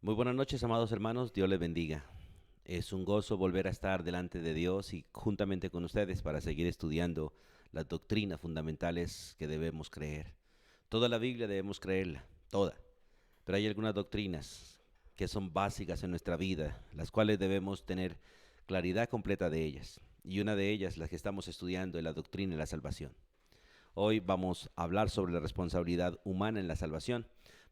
Muy buenas noches, amados hermanos, Dios les bendiga. Es un gozo volver a estar delante de Dios y juntamente con ustedes para seguir estudiando las doctrinas fundamentales que debemos creer. Toda la Biblia debemos creerla, toda, pero hay algunas doctrinas que son básicas en nuestra vida, las cuales debemos tener claridad completa de ellas. Y una de ellas, la que estamos estudiando, es la doctrina de la salvación. Hoy vamos a hablar sobre la responsabilidad humana en la salvación.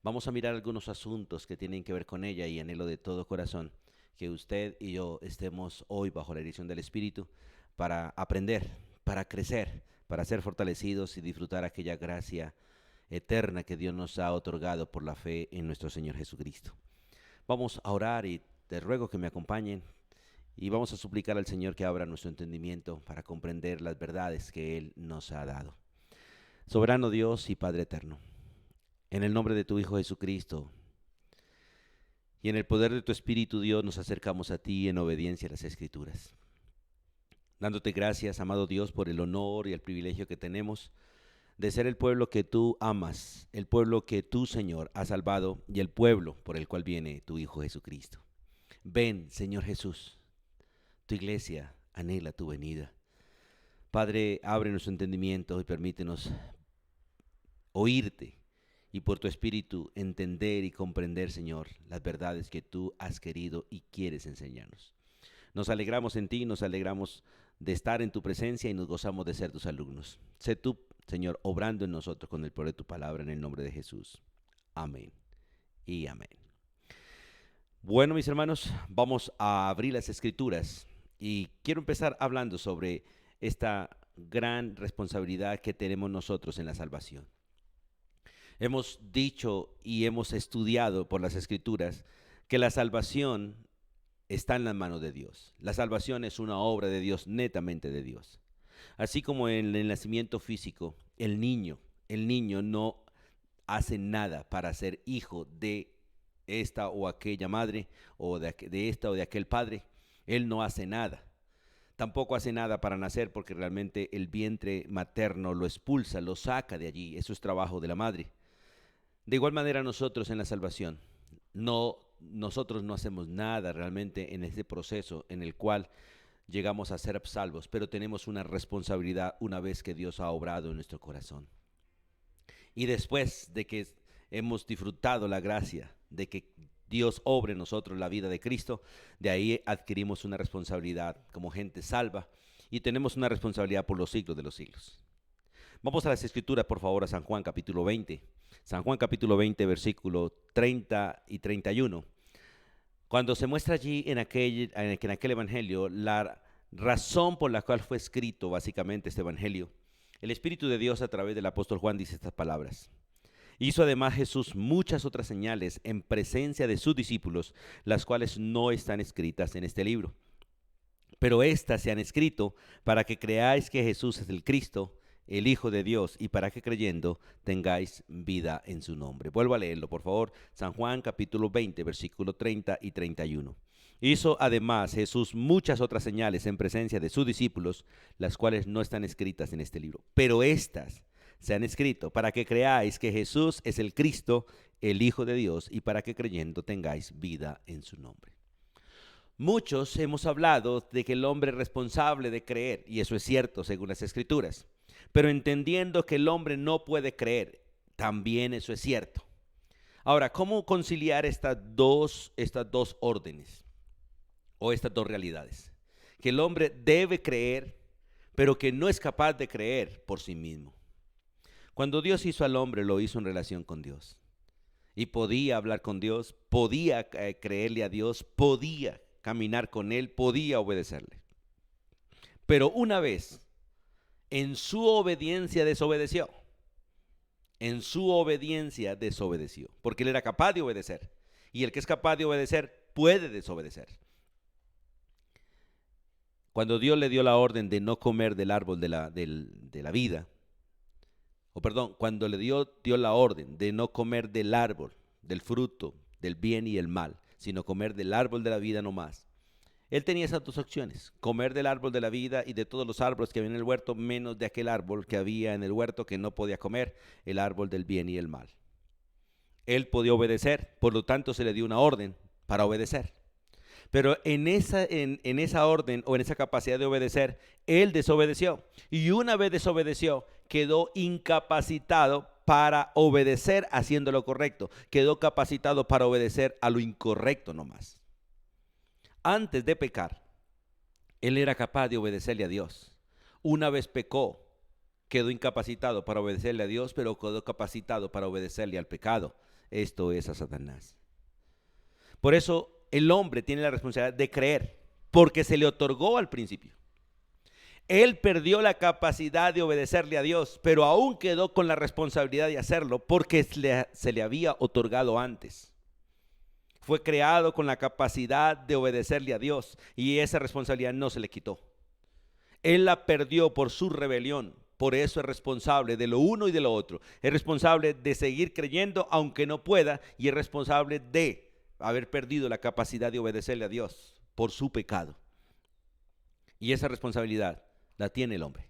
Vamos a mirar algunos asuntos que tienen que ver con ella y anhelo de todo corazón que usted y yo estemos hoy bajo la dirección del Espíritu para aprender, para crecer, para ser fortalecidos y disfrutar aquella gracia eterna que Dios nos ha otorgado por la fe en nuestro Señor Jesucristo. Vamos a orar y te ruego que me acompañen y vamos a suplicar al Señor que abra nuestro entendimiento para comprender las verdades que Él nos ha dado. Soberano Dios y Padre eterno, en el nombre de tu Hijo Jesucristo y en el poder de tu Espíritu, Dios, nos acercamos a ti en obediencia a las Escrituras. Dándote gracias, amado Dios, por el honor y el privilegio que tenemos de ser el pueblo que tú amas, el pueblo que tú, Señor, has salvado y el pueblo por el cual viene tu Hijo Jesucristo. Ven, Señor Jesús, tu iglesia anhela tu venida. Padre, abre nuestro entendimiento y permítenos oírte y por tu Espíritu entender y comprender, Señor, las verdades que tú has querido y quieres enseñarnos. Nos alegramos en ti, nos alegramos de estar en tu presencia y nos gozamos de ser tus alumnos. Sé tú, Señor, obrando en nosotros con el poder de tu palabra en el nombre de Jesús. Amén y amén. Bueno, mis hermanos, vamos a abrir las Escrituras y quiero empezar hablando sobre esta gran responsabilidad que tenemos nosotros en la salvación. Hemos dicho y hemos estudiado por las Escrituras que la salvación está en las manos de Dios. La salvación es una obra de Dios, netamente de Dios. Así como en el nacimiento físico, el niño no hace nada para ser hijo de esta o aquella madre o de esta o de aquel padre. Él no hace nada. Tampoco hace nada para nacer porque realmente el vientre materno lo expulsa, lo saca de allí. Eso es trabajo de la madre. De igual manera nosotros en la salvación, nosotros no hacemos nada realmente en ese proceso en el cual llegamos a ser salvos, pero tenemos una responsabilidad una vez que Dios ha obrado en nuestro corazón. Y después de que hemos disfrutado la gracia de que Dios obre en nosotros la vida de Cristo, de ahí adquirimos una responsabilidad como gente salva y tenemos una responsabilidad por los siglos de los siglos. Vamos a las Escrituras, por favor, a San Juan capítulo 20. San Juan capítulo 20, versículo 30 y 31. Cuando se muestra allí en aquel evangelio la razón por la cual fue escrito básicamente este evangelio, el Espíritu de Dios a través del apóstol Juan dice estas palabras. Hizo además Jesús muchas otras señales en presencia de sus discípulos, las cuales no están escritas en este libro. Pero éstas se han escrito para que creáis que Jesús es el Cristo, el Hijo de Dios, y para que creyendo tengáis vida en su nombre. Vuelvo a leerlo, por favor. San Juan capítulo 20, versículo 30 y 31. Hizo además Jesús muchas otras señales en presencia de sus discípulos, las cuales no están escritas en este libro. Pero estas se han escrito para que creáis que Jesús es el Cristo, el Hijo de Dios, y para que creyendo tengáis vida en su nombre. Muchos hemos hablado de que el hombre es responsable de creer, y eso es cierto según las Escrituras. Pero entendiendo que el hombre no puede creer, también eso es cierto. Ahora, ¿cómo conciliar estas dos órdenes o estas dos realidades? Que el hombre debe creer, pero que no es capaz de creer por sí mismo. Cuando Dios hizo al hombre, lo hizo en relación con Dios. Y podía hablar con Dios, podía creerle a Dios, podía caminar con Él, podía obedecerle. Pero una vez en su obediencia desobedeció. En su obediencia desobedeció. Porque él era capaz de obedecer. Y el que es capaz de obedecer puede desobedecer. Cuando Dios le dio la orden de no comer del árbol de la vida, cuando le dio la orden de no comer del árbol, del fruto, del bien y el mal, sino comer del árbol de la vida no más. Él tenía esas dos opciones, comer del árbol de la vida y de todos los árboles que había en el huerto, menos de aquel árbol que había en el huerto que no podía comer, el árbol del bien y el mal. Él podía obedecer, por lo tanto se le dio una orden, para obedecer. Pero en esa orden o en esa capacidad de obedecer, él desobedeció. Y una vez desobedeció, quedó incapacitado para obedecer haciendo lo correcto. Quedó capacitado para obedecer a lo incorrecto nomás. Antes de pecar, él era capaz de obedecerle a Dios. Una vez pecó, quedó incapacitado para obedecerle a Dios, pero quedó capacitado para obedecerle al pecado. Esto es a Satanás. Por eso el hombre tiene la responsabilidad de creer, porque se le otorgó al principio. Él perdió la capacidad de obedecerle a Dios, pero aún quedó con la responsabilidad de hacerlo, porque se le había otorgado antes. Fue creado con la capacidad de obedecerle a Dios, y esa responsabilidad no se le quitó. Él la perdió por su rebelión. Por eso es responsable de lo uno y de lo otro. Es responsable de seguir creyendo aunque no pueda, y es responsable de haber perdido la capacidad de obedecerle a Dios por su pecado. Y esa responsabilidad la tiene el hombre.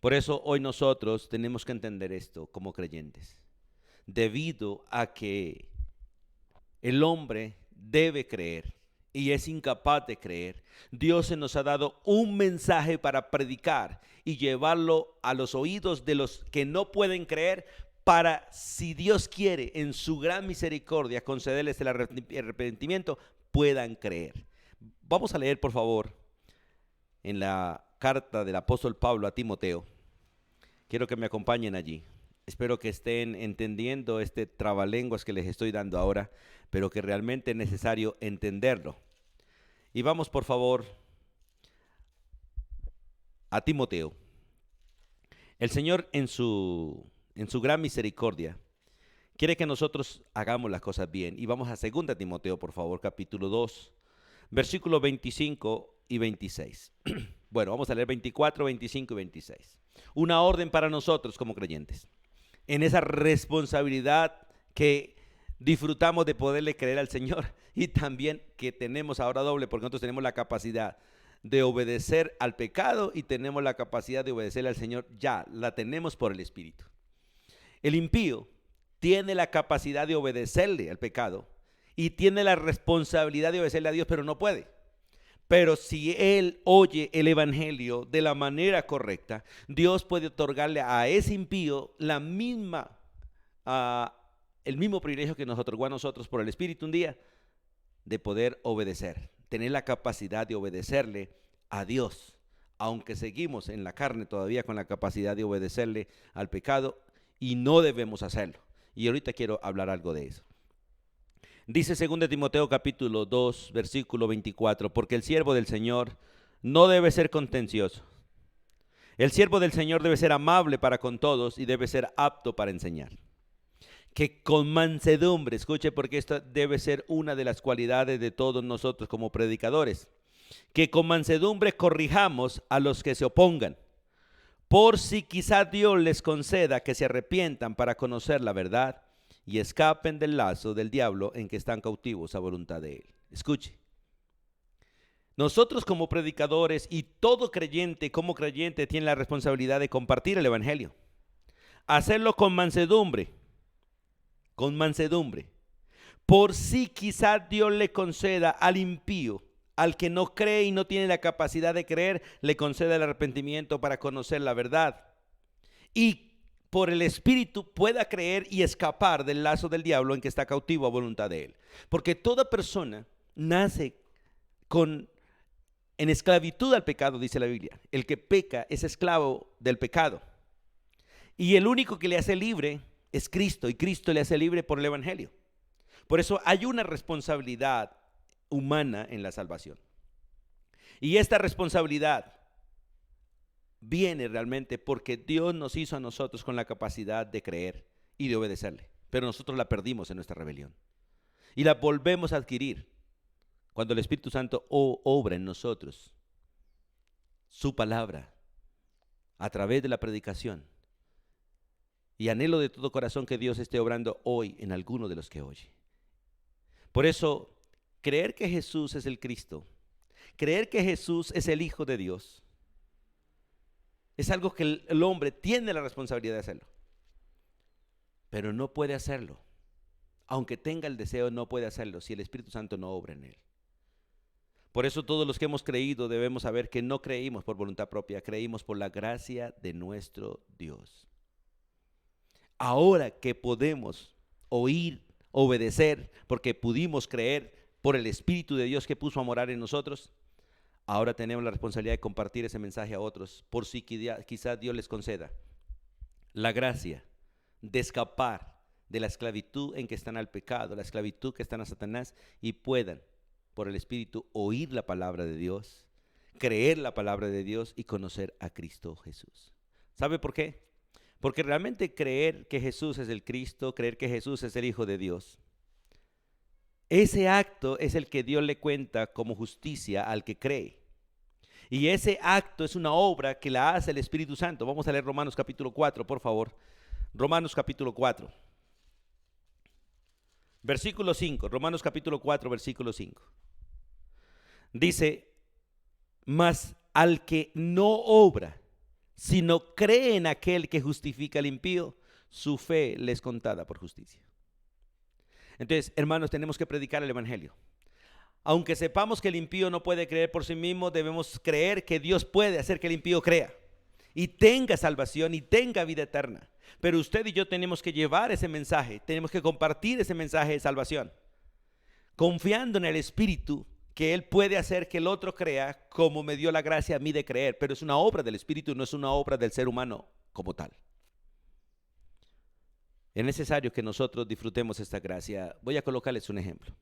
Por eso hoy nosotros tenemos que entender esto como creyentes. Debido a que el hombre debe creer y es incapaz de creer, Dios se nos ha dado un mensaje para predicar y llevarlo a los oídos de los que no pueden creer, para, si Dios quiere, en su gran misericordia, concederles el arrepentimiento, puedan creer. Vamos a leer, por favor, en la carta del apóstol Pablo a Timoteo. Quiero que me acompañen allí. Espero que estén entendiendo este trabalenguas que les estoy dando ahora, pero que realmente es necesario entenderlo. Y vamos, por favor, a Timoteo. El Señor en su gran misericordia quiere que nosotros hagamos las cosas bien. Y vamos a 2 Timoteo, por favor, capítulo 2, versículos 25 y 26. Bueno, vamos a leer 24, 25 y 26. Una orden para nosotros como creyentes. En esa responsabilidad que disfrutamos de poderle creer al Señor, y también que tenemos ahora doble, porque nosotros tenemos la capacidad de obedecer al pecado y tenemos la capacidad de obedecerle al Señor. Ya la tenemos por el Espíritu. El impío tiene la capacidad de obedecerle al pecado y tiene la responsabilidad de obedecerle a Dios, pero no puede. Pero si él oye el evangelio de la manera correcta, Dios puede otorgarle a ese impío el mismo privilegio que nos otorgó a nosotros por el Espíritu un día, de poder obedecer, tener la capacidad de obedecerle a Dios, aunque seguimos en la carne todavía con la capacidad de obedecerle al pecado, y no debemos hacerlo. Y ahorita quiero hablar algo de eso. Dice 2 Timoteo capítulo 2, versículo 24, porque el siervo del Señor no debe ser contencioso. El siervo del Señor debe ser amable para con todos y debe ser apto para enseñar. Que con mansedumbre, escuche, porque esta debe ser una de las cualidades de todos nosotros como predicadores. Que con mansedumbre corrijamos a los que se opongan, por si quizá Dios les conceda que se arrepientan para conocer la verdad y escapen del lazo del diablo en que están cautivos a voluntad de él. Escuche, nosotros como predicadores y todo creyente como creyente tiene la responsabilidad de compartir el evangelio, hacerlo con mansedumbre, por si quizá Dios le conceda al impío, al que no cree y no tiene la capacidad de creer, le conceda el arrepentimiento para conocer la verdad, y por el Espíritu pueda creer y escapar del lazo del diablo en que está cautivo a voluntad de él. Porque toda persona nace en esclavitud al pecado, dice la Biblia. El que peca es esclavo del pecado. Y el único que le hace libre es Cristo, y Cristo le hace libre por el evangelio. Por eso hay una responsabilidad humana en la salvación. Y esta responsabilidad viene realmente porque Dios nos hizo a nosotros con la capacidad de creer y de obedecerle, pero nosotros la perdimos en nuestra rebelión y la volvemos a adquirir cuando el Espíritu Santo obra en nosotros su palabra a través de la predicación. Y anhelo de todo corazón que Dios esté obrando hoy en alguno de los que oye. Por eso, creer que Jesús es el Cristo, creer que Jesús es el Hijo de Dios, es algo que el hombre tiene la responsabilidad de hacerlo, pero no puede hacerlo aunque tenga el deseo, no puede hacerlo si el Espíritu Santo no obra en él. Por eso todos los que hemos creído debemos saber que no creímos por voluntad propia, creímos por la gracia de nuestro Dios. Ahora que podemos oír, obedecer, porque pudimos creer por el Espíritu de Dios que puso a morar en nosotros, ahora tenemos la responsabilidad de compartir ese mensaje a otros, por si quizás Dios les conceda la gracia de escapar de la esclavitud en que están al pecado, la esclavitud que están a Satanás, y puedan, por el Espíritu, oír la palabra de Dios, creer la palabra de Dios y conocer a Cristo Jesús. ¿Sabe por qué? Porque realmente creer que Jesús es el Cristo, creer que Jesús es el Hijo de Dios, ese acto es el que Dios le cuenta como justicia al que cree. Y ese acto es una obra que la hace el Espíritu Santo. Vamos a leer Romanos capítulo 4, por favor. Romanos capítulo 4. Versículo 5. Romanos capítulo 4, versículo 5. Dice, mas al que no obra, sino cree en aquel que justifica al impío, su fe le es contada por justicia. Entonces, hermanos, tenemos que predicar el evangelio. Aunque sepamos que el impío no puede creer por sí mismo, debemos creer que Dios puede hacer que el impío crea y tenga salvación y tenga vida eterna. Pero usted y yo tenemos que llevar ese mensaje, tenemos que compartir ese mensaje de salvación, confiando en el Espíritu, que Él puede hacer que el otro crea como me dio la gracia a mí de creer. Pero es una obra del Espíritu, no es una obra del ser humano como tal. Es necesario que nosotros disfrutemos esta gracia. Voy a colocarles un ejemplo.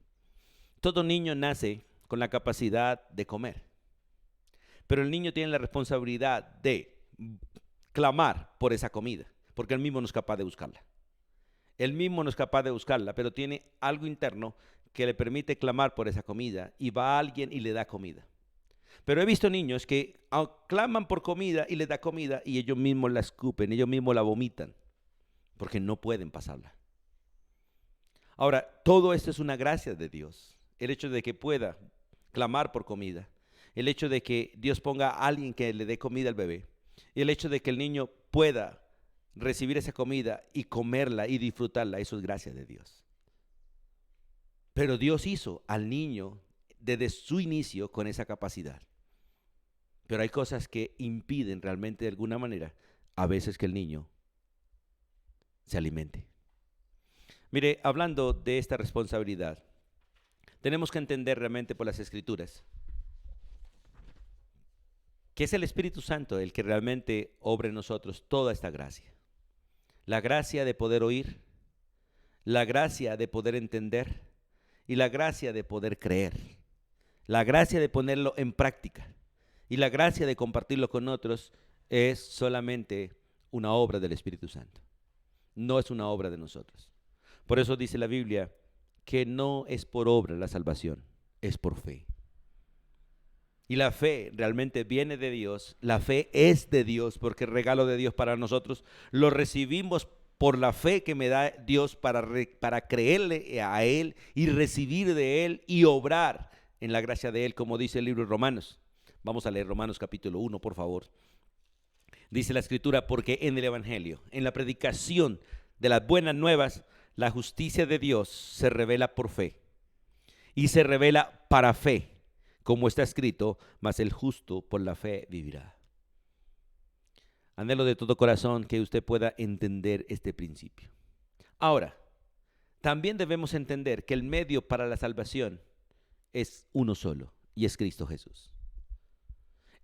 Todo niño nace con la capacidad de comer, pero el niño tiene la responsabilidad de clamar por esa comida, porque él mismo no es capaz de buscarla. Él mismo no es capaz de buscarla, pero tiene algo interno que le permite clamar por esa comida, y va a alguien y le da comida. Pero he visto niños que claman por comida y les da comida y ellos mismos la escupen, ellos mismos la vomitan, porque no pueden pasarla. Ahora, todo esto es una gracia de Dios. El hecho de que pueda clamar por comida, el hecho de que Dios ponga a alguien que le dé comida al bebé, y el hecho de que el niño pueda recibir esa comida y comerla y disfrutarla, eso es gracia de Dios. Pero Dios hizo al niño desde su inicio con esa capacidad. Pero hay cosas que impiden realmente de alguna manera a veces que el niño se alimente. Mire, hablando de esta responsabilidad, tenemos que entender realmente por las Escrituras que es el Espíritu Santo el que realmente obra en nosotros toda esta gracia. La gracia de poder oír, la gracia de poder entender y la gracia de poder creer. La gracia de ponerlo en práctica y la gracia de compartirlo con otros es solamente una obra del Espíritu Santo. No es una obra de nosotros. Por eso dice la Biblia que no es por obra la salvación, es por fe. Y la fe realmente viene de Dios, la fe es de Dios porque es regalo de Dios para nosotros. Lo recibimos por la fe que me da Dios para creerle a Él y recibir de Él y obrar en la gracia de Él, como dice el libro de Romanos. Vamos a leer Romanos capítulo 1, por favor. Dice la Escritura, porque en el Evangelio, en la predicación de las buenas nuevas, la justicia de Dios se revela por fe y se revela para fe, como está escrito, mas el justo por la fe vivirá. Anhelo de todo corazón que usted pueda entender este principio. Ahora, también debemos entender que el medio para la salvación es uno solo y es Cristo Jesús.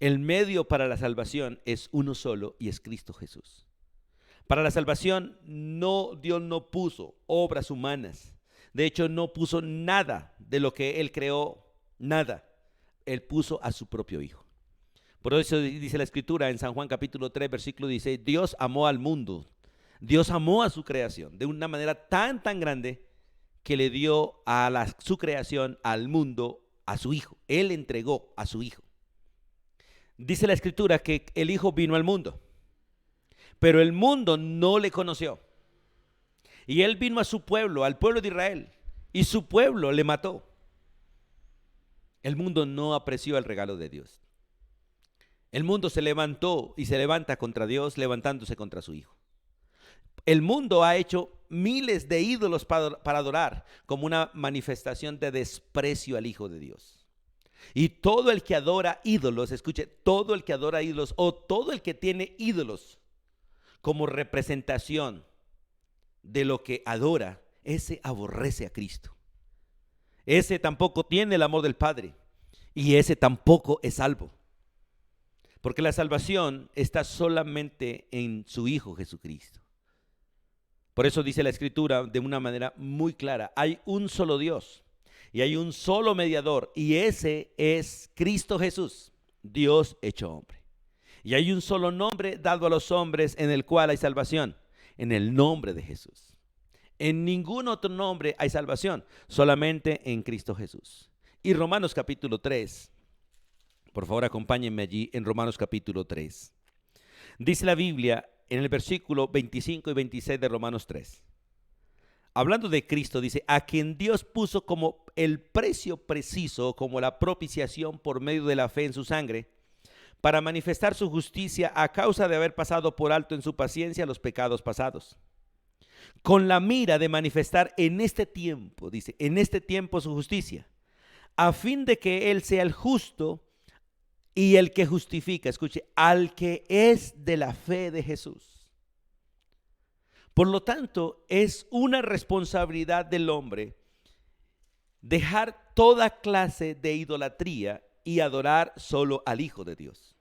El medio para la salvación es uno solo y es Cristo Jesús. Para la salvación Dios no puso obras humanas. De hecho, no puso nada de lo que Él creó, nada. Él puso a su propio Hijo. Por eso dice la Escritura en San Juan capítulo 3, versículo 16, Dios amó al mundo, Dios amó a su creación de una manera tan grande que le dio a su creación, al mundo, a su Hijo. Él entregó a su Hijo. Dice la Escritura que el Hijo vino al mundo, pero el mundo no le conoció. Y Él vino a su pueblo, al pueblo de Israel, y su pueblo le mató. El mundo no apreció el regalo de Dios. El mundo se levantó y se levanta contra Dios, levantándose contra su Hijo. El mundo ha hecho miles de ídolos para adorar como una manifestación de desprecio al Hijo de Dios. Y todo el que adora ídolos, escuche, todo el que adora ídolos o todo el que tiene ídolos como representación de lo que adora, ese aborrece a Cristo. Ese tampoco tiene el amor del Padre y ese tampoco es salvo. Porque la salvación está solamente en su Hijo Jesucristo. Por eso dice la Escritura de una manera muy clara: hay un solo Dios y hay un solo mediador, y ese es Cristo Jesús, Dios hecho hombre. Y hay un solo nombre dado a los hombres en el cual hay salvación, en el nombre de Jesús. En ningún otro nombre hay salvación, solamente en Cristo Jesús. Y Romanos capítulo 3, por favor acompáñenme allí en Romanos capítulo 3. Dice la Biblia en el versículo 25 y 26 de Romanos 3. Hablando de Cristo, dice: a quien Dios puso como el precio preciso, como la propiciación por medio de la fe en su sangre, para manifestar su justicia a causa de haber pasado por alto en su paciencia los pecados pasados, con la mira de manifestar en este tiempo, dice, en este tiempo su justicia, a fin de que Él sea el justo y el que justifica, escuche, al que es de la fe de Jesús. Por lo tanto, es una responsabilidad del hombre dejar toda clase de idolatría y adorar solo al Hijo de Dios.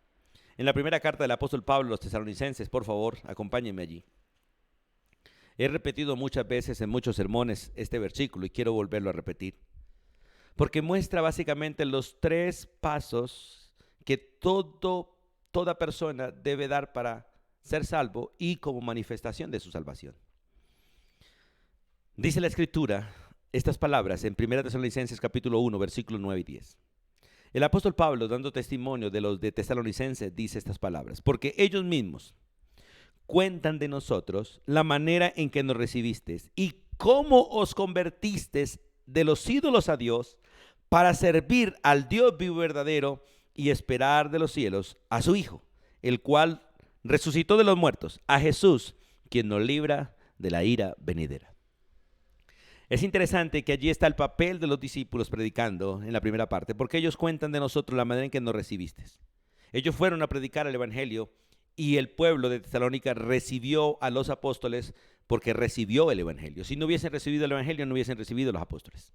En la primera carta del apóstol Pablo a los tesalonicenses, por favor, acompáñenme allí. He repetido muchas veces en muchos sermones este versículo y quiero volverlo a repetir, porque muestra básicamente los 3 pasos que toda persona debe dar para ser salvo y como manifestación de su salvación. Dice la Escritura estas palabras en 1 Tesalonicenses capítulo 1, versículos 9 y 10. El apóstol Pablo, dando testimonio de los de Tesalonicenses, dice estas palabras: porque ellos mismos cuentan de nosotros la manera en que nos recibisteis y cómo os convertisteis de los ídolos a Dios para servir al Dios vivo y verdadero y esperar de los cielos a su Hijo, el cual resucitó de los muertos, a Jesús, quien nos libra de la ira venidera. Es interesante que allí está el papel de los discípulos predicando en la primera parte, porque ellos cuentan de nosotros la manera en que nos recibisteis. Ellos fueron a predicar el evangelio y el pueblo de Tesalónica recibió a los apóstoles porque recibió el evangelio. Si no hubiesen recibido el evangelio, no hubiesen recibido a los apóstoles.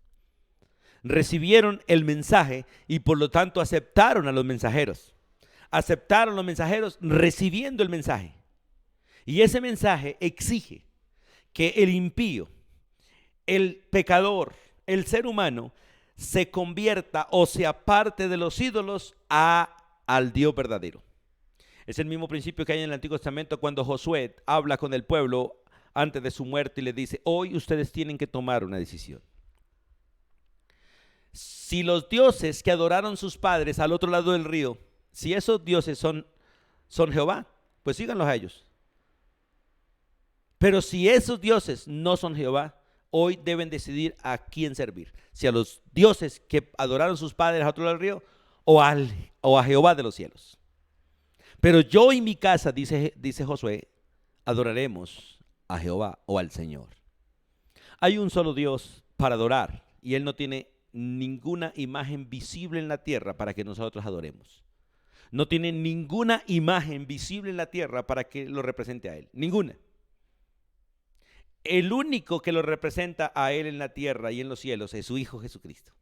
Recibieron el mensaje y por lo tanto aceptaron a los mensajeros. Aceptaron los mensajeros recibiendo el mensaje. Y ese mensaje exige que el impío, el pecador, el ser humano, se convierta o se aparte de los ídolos al Dios verdadero. Es el mismo principio que hay en el Antiguo Testamento cuando Josué habla con el pueblo antes de su muerte y le dice: hoy ustedes tienen que tomar una decisión. Si los dioses que adoraron sus padres al otro lado del río, si esos dioses son Jehová, pues síganlos a ellos. Pero si esos dioses no son Jehová, hoy deben decidir a quién servir. Si a los dioses que adoraron sus padres al otro lado del río o a Jehová de los cielos. Pero yo y mi casa, dice Josué, adoraremos a Jehová o al Señor. Hay un solo Dios para adorar y Él no tiene ninguna imagen visible en la tierra para que nosotros adoremos. No tiene ninguna imagen visible en la tierra para que lo represente a Él. Ninguna. El único que lo representa a Él en la tierra y en los cielos es su Hijo Jesucristo.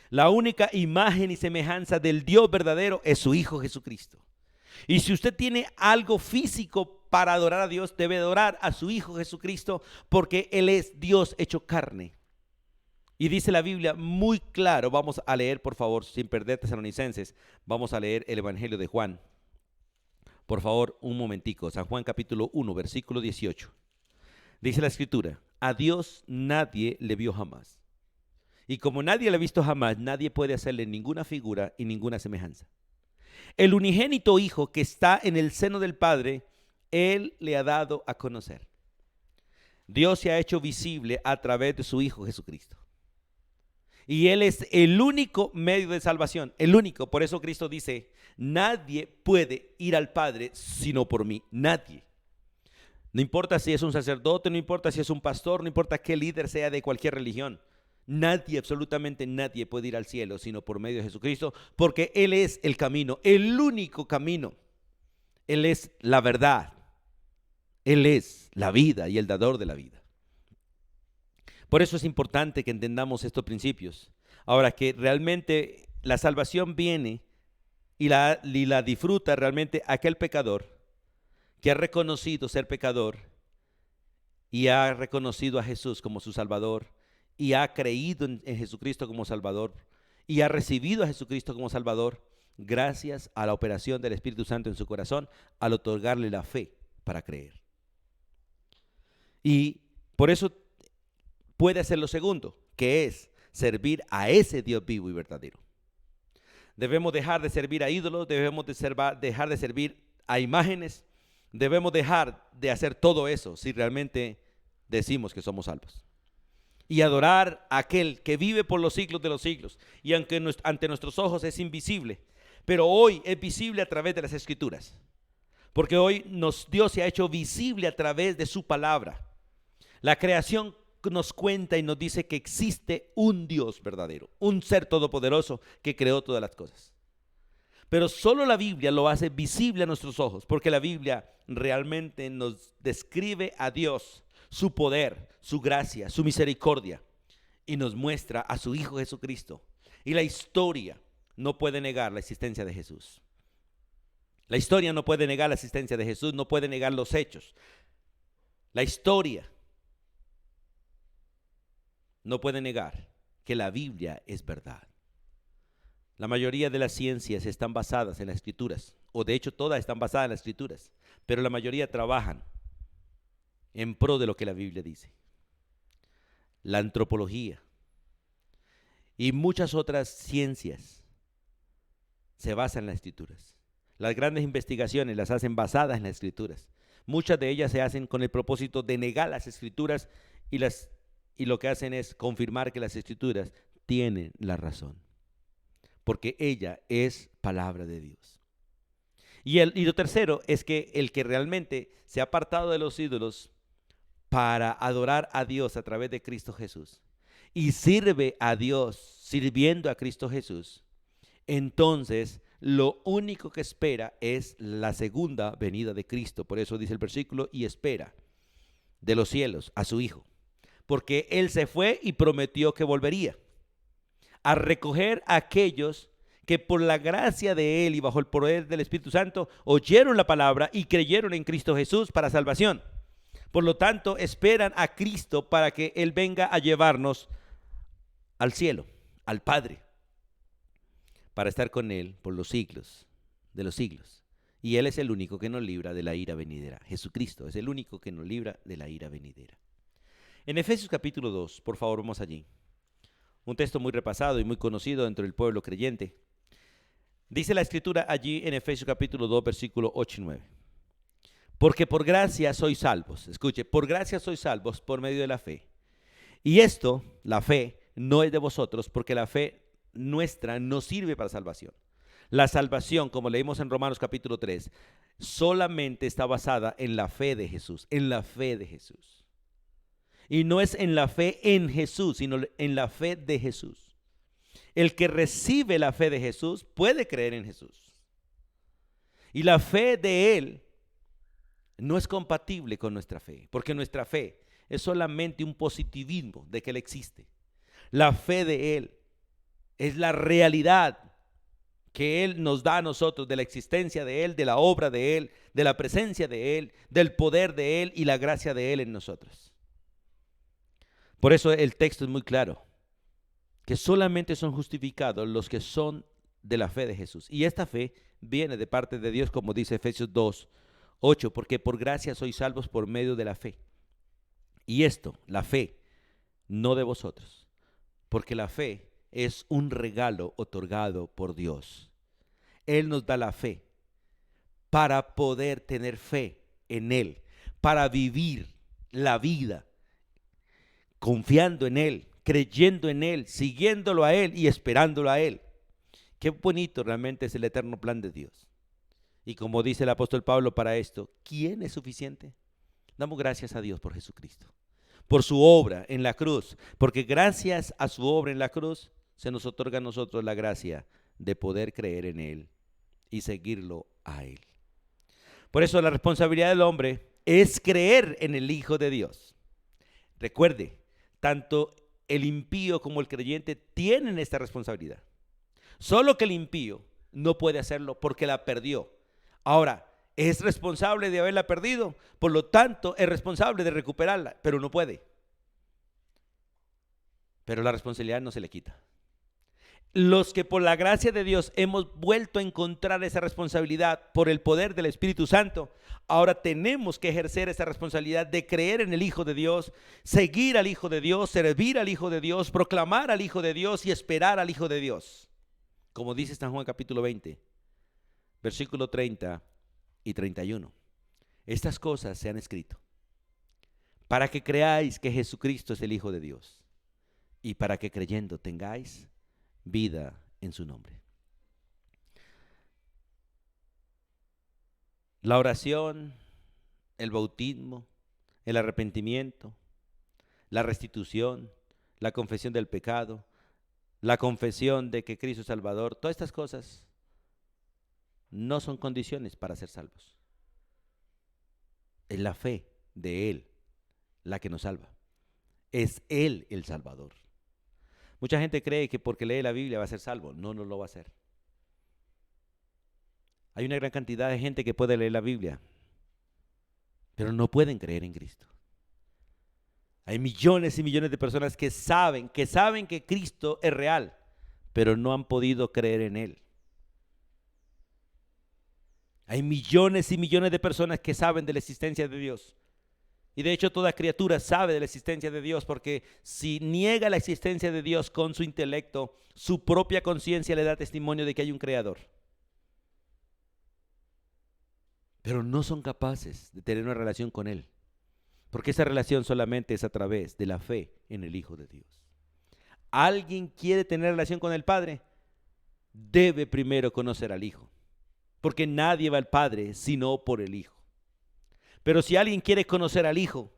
La única imagen y semejanza del Dios verdadero es su Hijo Jesucristo. Y si usted tiene algo físico para adorar a Dios, debe adorar a su Hijo Jesucristo, porque Él es Dios hecho carne. Y dice la Biblia muy claro, vamos a leer por favor, sin perder Tesalonicenses, vamos a leer el Evangelio de Juan. Por favor, un momentico, San Juan capítulo 1, versículo 18. Dice la Escritura: a Dios nadie le vio jamás. Y como nadie le ha visto jamás, nadie puede hacerle ninguna figura y ninguna semejanza. El unigénito Hijo que está en el seno del Padre, Él le ha dado a conocer. Dios se ha hecho visible a través de su Hijo Jesucristo. Y Él es el único medio de salvación, el único. Por eso Cristo dice: nadie puede ir al Padre sino por mí, nadie. No importa si es un sacerdote, no importa si es un pastor, no importa qué líder sea de cualquier religión. Nadie, absolutamente nadie puede ir al cielo sino por medio de Jesucristo, porque Él es el camino, el único camino. Él es la verdad. Él es la vida y el dador de la vida. Por eso es importante que entendamos estos principios. Ahora, que realmente la salvación viene y la disfruta realmente aquel pecador que ha reconocido ser pecador y ha reconocido a Jesús como su Salvador y ha creído en Jesucristo como Salvador y ha recibido a Jesucristo como Salvador gracias a la operación del Espíritu Santo en su corazón al otorgarle la fe para creer. Y por eso puede hacer lo segundo, que es servir a ese Dios vivo y verdadero. Debemos dejar de servir a ídolos, debemos dejar de servir a imágenes, debemos dejar de hacer todo eso si realmente decimos que somos salvos. Y adorar a aquel que vive por los siglos de los siglos y aunque ante nuestros ojos es invisible, pero hoy es visible a través de las Escrituras. Porque hoy Dios se ha hecho visible a través de su palabra. La creación nos cuenta y nos dice que existe un Dios verdadero, un ser todopoderoso que creó todas las cosas. Pero solo la Biblia lo hace visible a nuestros ojos, porque la Biblia realmente nos describe a Dios, su poder, su gracia, su misericordia, y nos muestra a su Hijo Jesucristo. Y la historia no puede negar la existencia de Jesús. La historia no puede negar la existencia de Jesús, no puede negar los hechos. La historia no puede negar que la Biblia es verdad. La mayoría de las ciencias están basadas en las Escrituras, o de hecho todas están basadas en las Escrituras, pero la mayoría trabajan en pro de lo que la Biblia dice. La antropología y muchas otras ciencias se basan en las Escrituras. Las grandes investigaciones las hacen basadas en las Escrituras. Muchas de ellas se hacen con el propósito de negar las Escrituras y lo que hacen es confirmar que las Escrituras tienen la razón, porque ella es palabra de Dios. Y lo tercero es que el que realmente se ha apartado de los ídolos para adorar a Dios a través de Cristo Jesús y sirve a Dios sirviendo a Cristo Jesús, entonces lo único que espera es la segunda venida de Cristo. Por eso dice el versículo, y espera de los cielos a su Hijo, porque Él se fue y prometió que volvería a recoger a aquellos que por la gracia de Él y bajo el poder del Espíritu Santo oyeron la palabra y creyeron en Cristo Jesús para salvación. Por lo tanto, esperan a Cristo para que Él venga a llevarnos al cielo, al Padre, para estar con Él por los siglos de los siglos. Y Él es el único que nos libra de la ira venidera. Jesucristo es el único que nos libra de la ira venidera. En Efesios capítulo 2, por favor, vamos allí. Un texto muy repasado y muy conocido dentro del pueblo creyente. Dice la Escritura allí en Efesios capítulo 2, versículo 8 y 9. Porque por gracia sois salvos. Escuche, por gracia sois salvos por medio de la fe. Y esto, la fe, no es de vosotros, porque la fe nuestra no sirve para salvación. La salvación, como leímos en Romanos capítulo 3, solamente está basada en la fe de Jesús, en la fe de Jesús. Y no es en la fe en Jesús, sino en la fe de Jesús. El que recibe la fe de Jesús puede creer en Jesús. Y la fe de Él no es compatible con nuestra fe, porque nuestra fe es solamente un positivismo de que Él existe. La fe de Él es la realidad que Él nos da a nosotros de la existencia de Él, de la obra de Él, de la presencia de Él, del poder de Él y la gracia de Él en nosotros. Por eso el texto es muy claro, que solamente son justificados los que son de la fe de Jesús. Y esta fe viene de parte de Dios, como dice Efesios 2, 8, porque por gracia sois salvos por medio de la fe. Y esto, la fe, no de vosotros, porque la fe es un regalo otorgado por Dios. Él nos da la fe para poder tener fe en Él, para vivir la vida confiando en Él, creyendo en Él, siguiéndolo a Él y esperándolo a Él. Qué bonito realmente es el eterno plan de Dios. Y como dice el apóstol Pablo para esto, ¿quién es suficiente? Damos gracias a Dios por Jesucristo, por su obra en la cruz, porque gracias a su obra en la cruz se nos otorga a nosotros la gracia de poder creer en Él y seguirlo a Él. Por eso la responsabilidad del hombre es creer en el Hijo de Dios. Recuerde, tanto el impío como el creyente tienen esta responsabilidad. Solo que el impío no puede hacerlo porque la perdió. Ahora, es responsable de haberla perdido, por lo tanto es responsable de recuperarla, pero no puede. Pero la responsabilidad no se le quita. Los que por la gracia de Dios hemos vuelto a encontrar esa responsabilidad por el poder del Espíritu Santo, ahora tenemos que ejercer esa responsabilidad de creer en el Hijo de Dios, seguir al Hijo de Dios, servir al Hijo de Dios, proclamar al Hijo de Dios y esperar al Hijo de Dios. Como dice San Juan capítulo 20, versículo 30 y 31. Estas cosas se han escrito para que creáis que Jesucristo es el Hijo de Dios y para que creyendo tengáis vida en su nombre. La oración, el bautismo, el arrepentimiento, la restitución, la confesión del pecado, la confesión de que Cristo es Salvador, todas estas cosas no son condiciones para ser salvos. Es la fe de Él la que nos salva. Es Él el Salvador. Mucha gente cree que porque lee la Biblia va a ser salvo. No, no lo va a ser. Hay una gran cantidad de gente que puede leer la Biblia, pero no pueden creer en Cristo. Hay millones y millones de personas que saben que Cristo es real, pero no han podido creer en Él. Hay millones y millones de personas que saben de la existencia de Dios. Y de hecho toda criatura sabe de la existencia de Dios, porque si niega la existencia de Dios con su intelecto, su propia conciencia le da testimonio de que hay un creador. Pero no son capaces de tener una relación con Él, porque esa relación solamente es a través de la fe en el Hijo de Dios. ¿Alguien quiere tener relación con el Padre? Debe primero conocer al Hijo, porque nadie va al Padre sino por el Hijo. Pero si alguien quiere conocer al Hijo,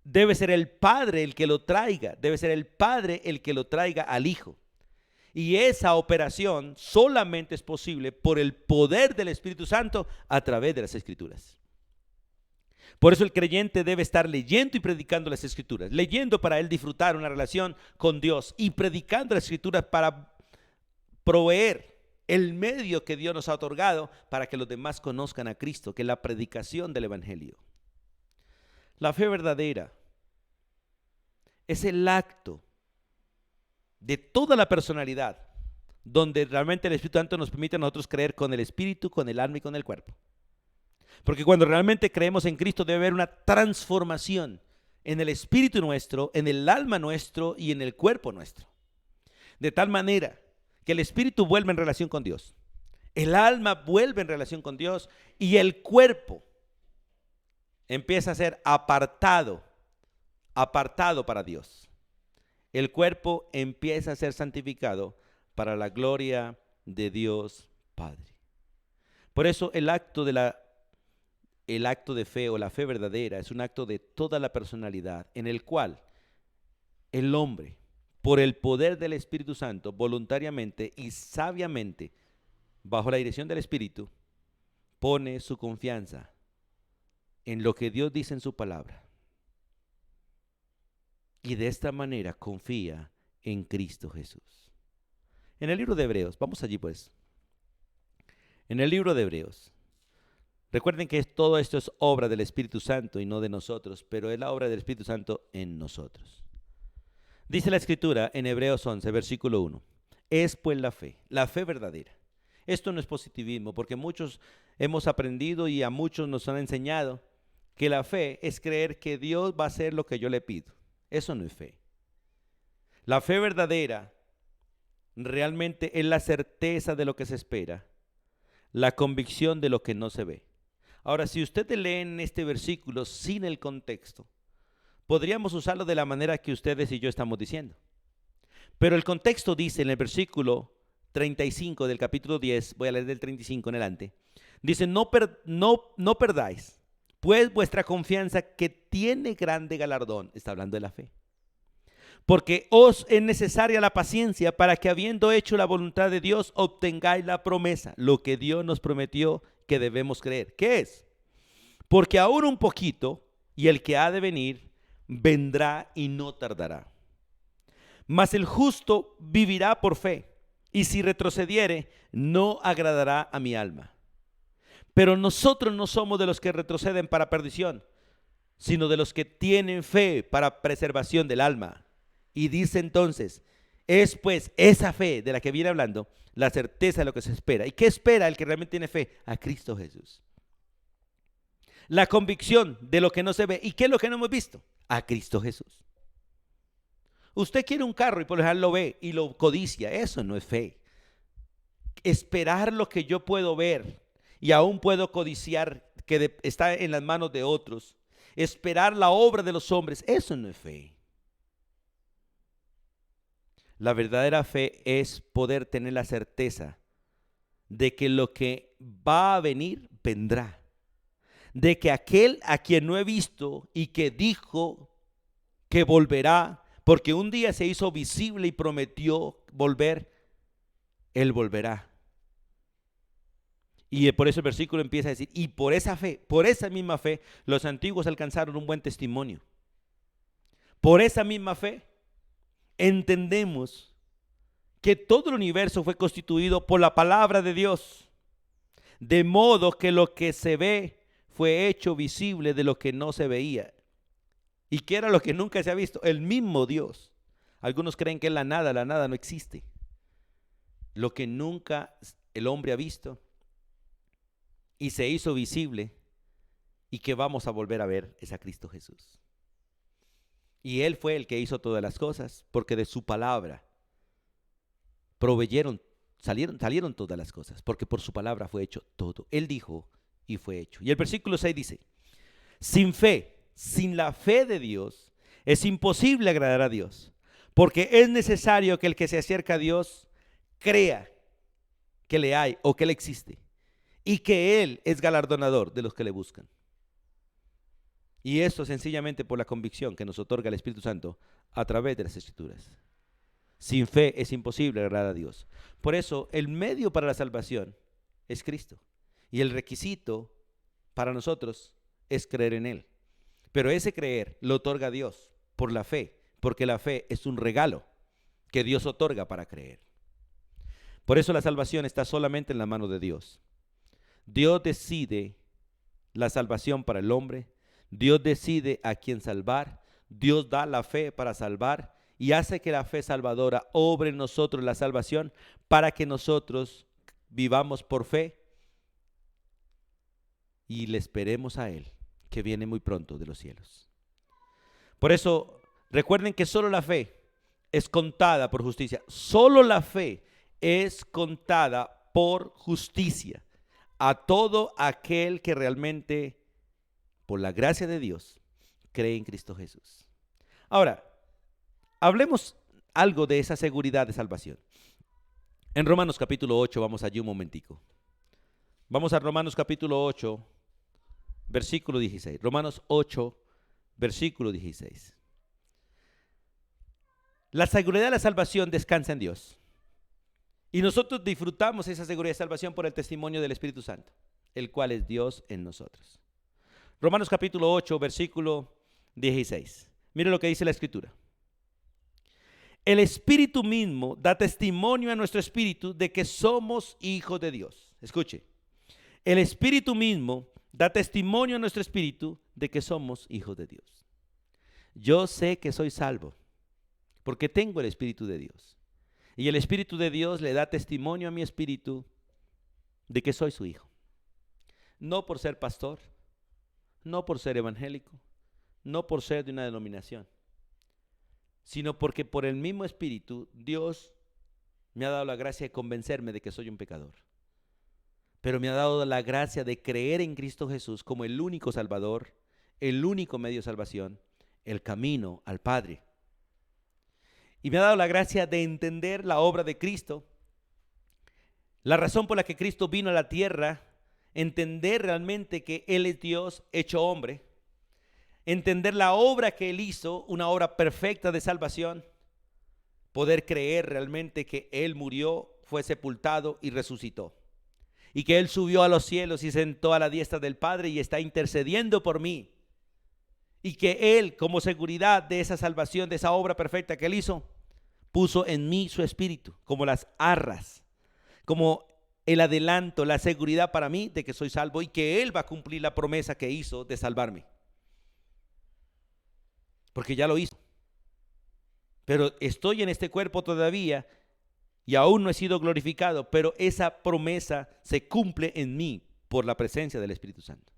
debe ser el Padre el que lo traiga, debe ser el Padre el que lo traiga al Hijo. Y esa operación solamente es posible por el poder del Espíritu Santo a través de las Escrituras. Por eso el creyente debe estar leyendo y predicando las Escrituras, leyendo para él disfrutar una relación con Dios y predicando las Escrituras para proveer el medio que Dios nos ha otorgado para que los demás conozcan a Cristo, que es la predicación del Evangelio. La fe verdadera es el acto de toda la personalidad donde realmente el Espíritu Santo nos permite a nosotros creer con el Espíritu, con el alma y con el cuerpo. Porque cuando realmente creemos en Cristo debe haber una transformación en el espíritu nuestro, en el alma nuestro y en el cuerpo nuestro. De tal manera que el espíritu vuelve en relación con Dios, el alma vuelve en relación con Dios y el cuerpo empieza a ser apartado para Dios. El cuerpo empieza a ser santificado para la gloria de Dios Padre. Por eso el acto de fe o la fe verdadera es un acto de toda la personalidad en el cual el hombre, por el poder del Espíritu Santo, voluntariamente y sabiamente, bajo la dirección del Espíritu, pone su confianza en lo que Dios dice en su palabra. Y de esta manera confía en Cristo Jesús. En el libro de Hebreos, vamos allí pues. En el libro de Hebreos, recuerden que todo esto es obra del Espíritu Santo y no de nosotros, pero es la obra del Espíritu Santo en nosotros. Dice la Escritura en Hebreos 11, versículo 1. Es pues la fe verdadera. Esto no es positivismo, porque muchos hemos aprendido y a muchos nos han enseñado que la fe es creer que Dios va a hacer lo que yo le pido. Eso no es fe. La fe verdadera realmente es la certeza de lo que se espera, la convicción de lo que no se ve. Ahora, si ustedes leen este versículo sin el contexto, podríamos usarlo de la manera que ustedes y yo estamos diciendo. Pero el contexto dice en el versículo 35 del capítulo 10, voy a leer del 35 en adelante, dice, no perdáis pues vuestra confianza que tiene grande galardón, está hablando de la fe. Porque os es necesaria la paciencia para que habiendo hecho la voluntad de Dios, obtengáis la promesa, lo que Dios nos prometió que debemos creer. ¿Qué es? Porque aún un poquito, y el que ha de venir, vendrá y no tardará. Mas el justo vivirá por fe, y si retrocediere, no agradará a mi alma. Pero nosotros no somos de los que retroceden para perdición, sino de los que tienen fe para preservación del alma. Y dice entonces, es pues esa fe de la que viene hablando, la certeza de lo que se espera. ¿Y qué espera el que realmente tiene fe? A Cristo Jesús. La convicción de lo que no se ve. ¿Y qué es lo que no hemos visto? A Cristo Jesús. Usted quiere un carro y por lo general lo ve y lo codicia. Eso no es fe. Esperar lo que yo puedo ver y aún puedo codiciar que está en las manos de otros. Esperar la obra de los hombres. Eso no es fe. La verdadera fe es poder tener la certeza de que lo que va a venir, vendrá. De que aquel a quien no he visto y que dijo que volverá, porque un día se hizo visible y prometió volver, Él volverá. Y por eso el versículo empieza a decir, y por esa fe, por esa misma fe, los antiguos alcanzaron un buen testimonio. Por esa misma fe, entendemos que todo el universo fue constituido por la palabra de Dios, de modo que lo que se ve fue hecho visible de lo que no se veía. ¿Y qué era lo que nunca se ha visto? El mismo Dios. Algunos creen que es la nada no existe. Lo que nunca el hombre ha visto y se hizo visible y que vamos a volver a ver es a Cristo Jesús. Y Él fue el que hizo todas las cosas, porque de su palabra salieron todas las cosas, porque por su palabra fue hecho todo. Él dijo y fue hecho. Y el versículo 6 dice, sin fe, sin la fe de Dios, es imposible agradar a Dios, porque es necesario que el que se acerca a Dios crea que le hay o que Él existe, y que Él es galardonador de los que le buscan. Y eso sencillamente por la convicción que nos otorga el Espíritu Santo a través de las Escrituras. Sin fe es imposible agradar a Dios. Por eso el medio para la salvación es Cristo. Y el requisito para nosotros es creer en Él. Pero ese creer lo otorga Dios por la fe, porque la fe es un regalo que Dios otorga para creer. Por eso la salvación está solamente en la mano de Dios. Dios decide la salvación para el hombre. Dios decide a quién salvar, Dios da la fe para salvar y hace que la fe salvadora obre en nosotros la salvación para que nosotros vivamos por fe y le esperemos a Él, que viene muy pronto de los cielos. Por eso, recuerden que solo la fe es contada por justicia, solo la fe es contada por justicia a todo aquel que realmente por la gracia de Dios, cree en Cristo Jesús. Ahora, hablemos algo de esa seguridad de salvación. En Romanos capítulo 8, vamos allí un momentico. Vamos a Romanos capítulo 8, versículo 16. Romanos 8, versículo 16. La seguridad de la salvación descansa en Dios. Y nosotros disfrutamos esa seguridad de salvación por el testimonio del Espíritu Santo, el cual es Dios en nosotros. Romanos capítulo 8, versículo 16. Mire lo que dice la Escritura. El Espíritu mismo da testimonio a nuestro espíritu de que somos hijos de Dios. Escuche. El Espíritu mismo da testimonio a nuestro espíritu de que somos hijos de Dios. Yo sé que soy salvo porque tengo el Espíritu de Dios. Y el Espíritu de Dios le da testimonio a mi espíritu de que soy su hijo. No por ser pastor, no por ser evangélico, no por ser de una denominación, sino porque por el mismo Espíritu Dios me ha dado la gracia de convencerme de que soy un pecador. Pero me ha dado la gracia de creer en Cristo Jesús como el único Salvador, el único medio de salvación, el camino al Padre. Y me ha dado la gracia de entender la obra de Cristo, la razón por la que Cristo vino a la tierra, entender realmente que Él es Dios hecho hombre, entender la obra que Él hizo, una obra perfecta de salvación, poder creer realmente que Él murió, fue sepultado y resucitó, y que Él subió a los cielos y sentó a la diestra del Padre y está intercediendo por mí, y que Él, como seguridad de esa salvación, de esa obra perfecta que Él hizo, puso en mí su espíritu, como las arras, como el adelanto, la seguridad para mí de que soy salvo, y que Él va a cumplir la promesa que hizo de salvarme, porque ya lo hizo. Pero estoy en este cuerpo todavía y aún no he sido glorificado, pero esa promesa se cumple en mí por la presencia del Espíritu Santo.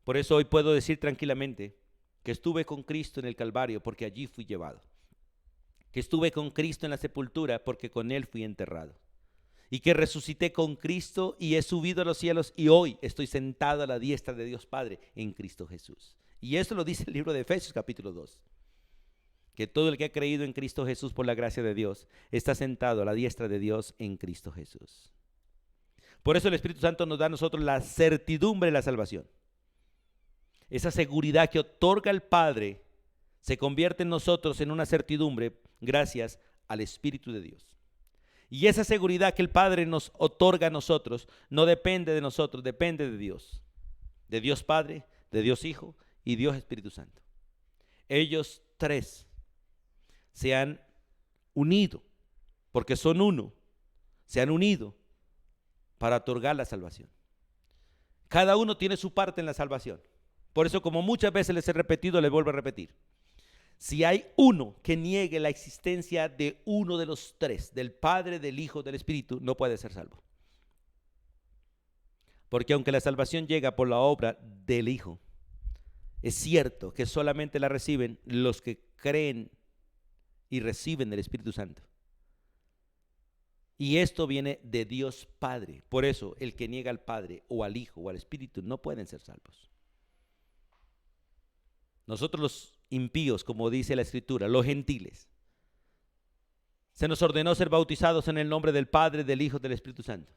Por eso hoy puedo decir tranquilamente que estuve con Cristo en el Calvario porque allí fui llevado, que estuve con Cristo en la sepultura porque con Él fui enterrado, y que resucité con Cristo y he subido a los cielos y hoy estoy sentado a la diestra de Dios Padre en Cristo Jesús. Y eso lo dice el libro de Efesios capítulo 2. Que todo el que ha creído en Cristo Jesús por la gracia de Dios está sentado a la diestra de Dios en Cristo Jesús. Por eso el Espíritu Santo nos da a nosotros la certidumbre de la salvación. Esa seguridad que otorga el Padre se convierte en nosotros en una certidumbre gracias al Espíritu de Dios. Y esa seguridad que el Padre nos otorga a nosotros no depende de nosotros, depende de Dios. De Dios Padre, de Dios Hijo y Dios Espíritu Santo. Ellos tres se han unido, porque son uno, se han unido para otorgar la salvación. Cada uno tiene su parte en la salvación. Por eso, como muchas veces les he repetido, les vuelvo a repetir. Si hay uno que niegue la existencia de uno de los tres, del Padre, del Hijo, del Espíritu, no puede ser salvo. Porque aunque la salvación llega por la obra del Hijo, es cierto que solamente la reciben los que creen y reciben del Espíritu Santo. Y esto viene de Dios Padre. Por eso el que niega al Padre o al Hijo o al Espíritu no pueden ser salvos. Nosotros los impíos, como dice la Escritura, los gentiles, se nos ordenó ser bautizados en el nombre del Padre, del Hijo y del Espíritu Santo,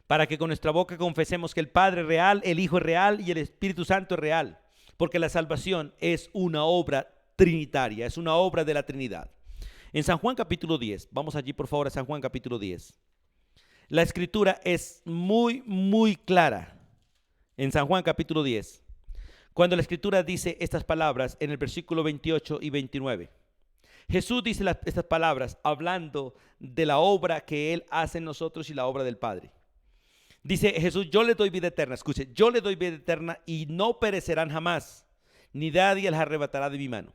para que con nuestra boca confesemos que el Padre es real, el Hijo es real y el Espíritu Santo es real, porque la salvación es una obra trinitaria, es una obra de la Trinidad. En San Juan capítulo 10, vamos allí por favor a San Juan capítulo 10. La Escritura es muy clara en San Juan capítulo 10. Cuando la Escritura dice estas palabras en el versículo 28 y 29. Jesús dice estas palabras hablando de la obra que Él hace en nosotros y la obra del Padre. Dice Jesús, yo le doy vida eterna, escuche, yo le doy vida eterna y no perecerán jamás, ni nadie las arrebatará de mi mano.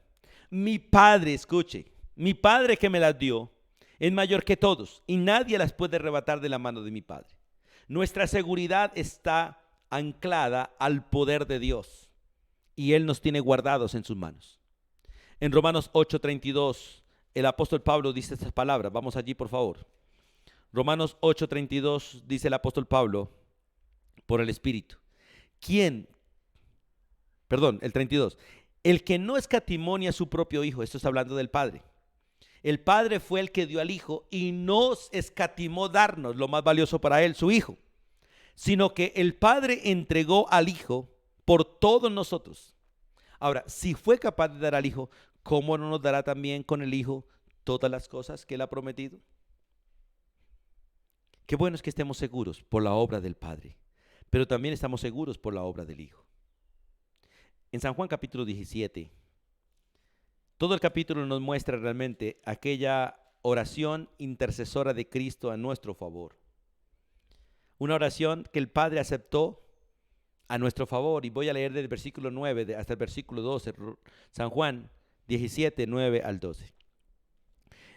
Mi Padre, escuche, mi Padre que me las dio es mayor que todos y nadie las puede arrebatar de la mano de mi Padre. Nuestra seguridad está anclada al poder de Dios y Él nos tiene guardados en sus manos. En Romanos 8:32, el apóstol Pablo dice estas palabras. Vamos allí, por favor. Romanos 8:32 dice el apóstol Pablo, por el Espíritu. El 32. El que no escatimó a su propio Hijo, esto está hablando del Padre. El Padre fue el que dio al Hijo y nos escatimó darnos lo más valioso para Él, su Hijo. Sino que el Padre entregó al Hijo por todos nosotros. Ahora, si fue capaz de dar al Hijo, ¿cómo no nos dará también con el Hijo todas las cosas que Él ha prometido? Qué bueno es que estemos seguros por la obra del Padre, pero también estamos seguros por la obra del Hijo. En San Juan capítulo 17, todo el capítulo nos muestra realmente aquella oración intercesora de Cristo a nuestro favor. Una oración que el Padre aceptó a nuestro favor, y voy a leer del versículo 9 hasta el versículo 12, San Juan 17, 9 al 12.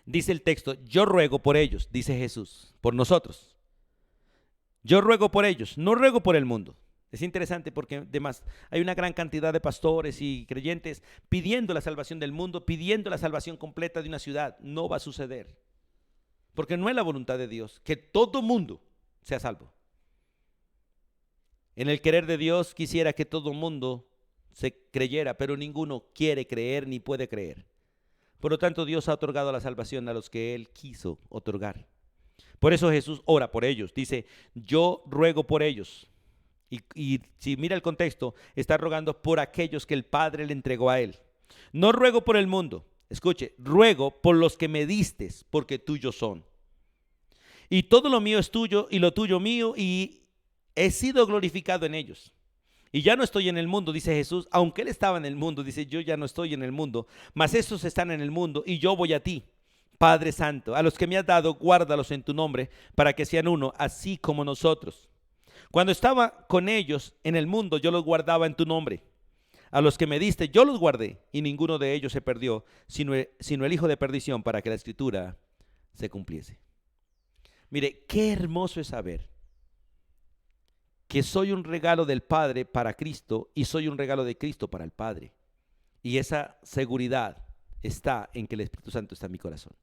Dice el texto, yo ruego por ellos, dice Jesús, por nosotros. Yo ruego por ellos, no ruego por el mundo. Es interesante porque además hay una gran cantidad de pastores y creyentes pidiendo la salvación del mundo, pidiendo la salvación completa de una ciudad. No va a suceder, porque no es la voluntad de Dios que todo mundo sea salvo. En el querer de Dios quisiera que todo mundo se creyera, pero ninguno quiere creer ni puede creer. Por lo tanto, Dios ha otorgado la salvación a los que Él quiso otorgar. Por eso Jesús ora por ellos. Dice, yo ruego por ellos. Y si mira el contexto, está rogando por aquellos que el Padre le entregó a él. No ruego por el mundo. Escuche, ruego por los que me distes, porque tuyos son. Y todo lo mío es tuyo y lo tuyo mío, y he sido glorificado en ellos. Y ya no estoy en el mundo, dice Jesús, aunque él estaba en el mundo, dice, yo ya no estoy en el mundo, mas estos están en el mundo y yo voy a ti. Padre Santo, a los que me has dado, guárdalos en tu nombre, para que sean uno, así como nosotros. Cuando estaba con ellos en el mundo, yo los guardaba en tu nombre. A los que me diste, yo los guardé, y ninguno de ellos se perdió, sino el hijo de perdición, para que la escritura se cumpliese. Mire, qué hermoso es saber que soy un regalo del Padre para Cristo y soy un regalo de Cristo para el Padre. Y esa seguridad está en que el Espíritu Santo está en mi corazón.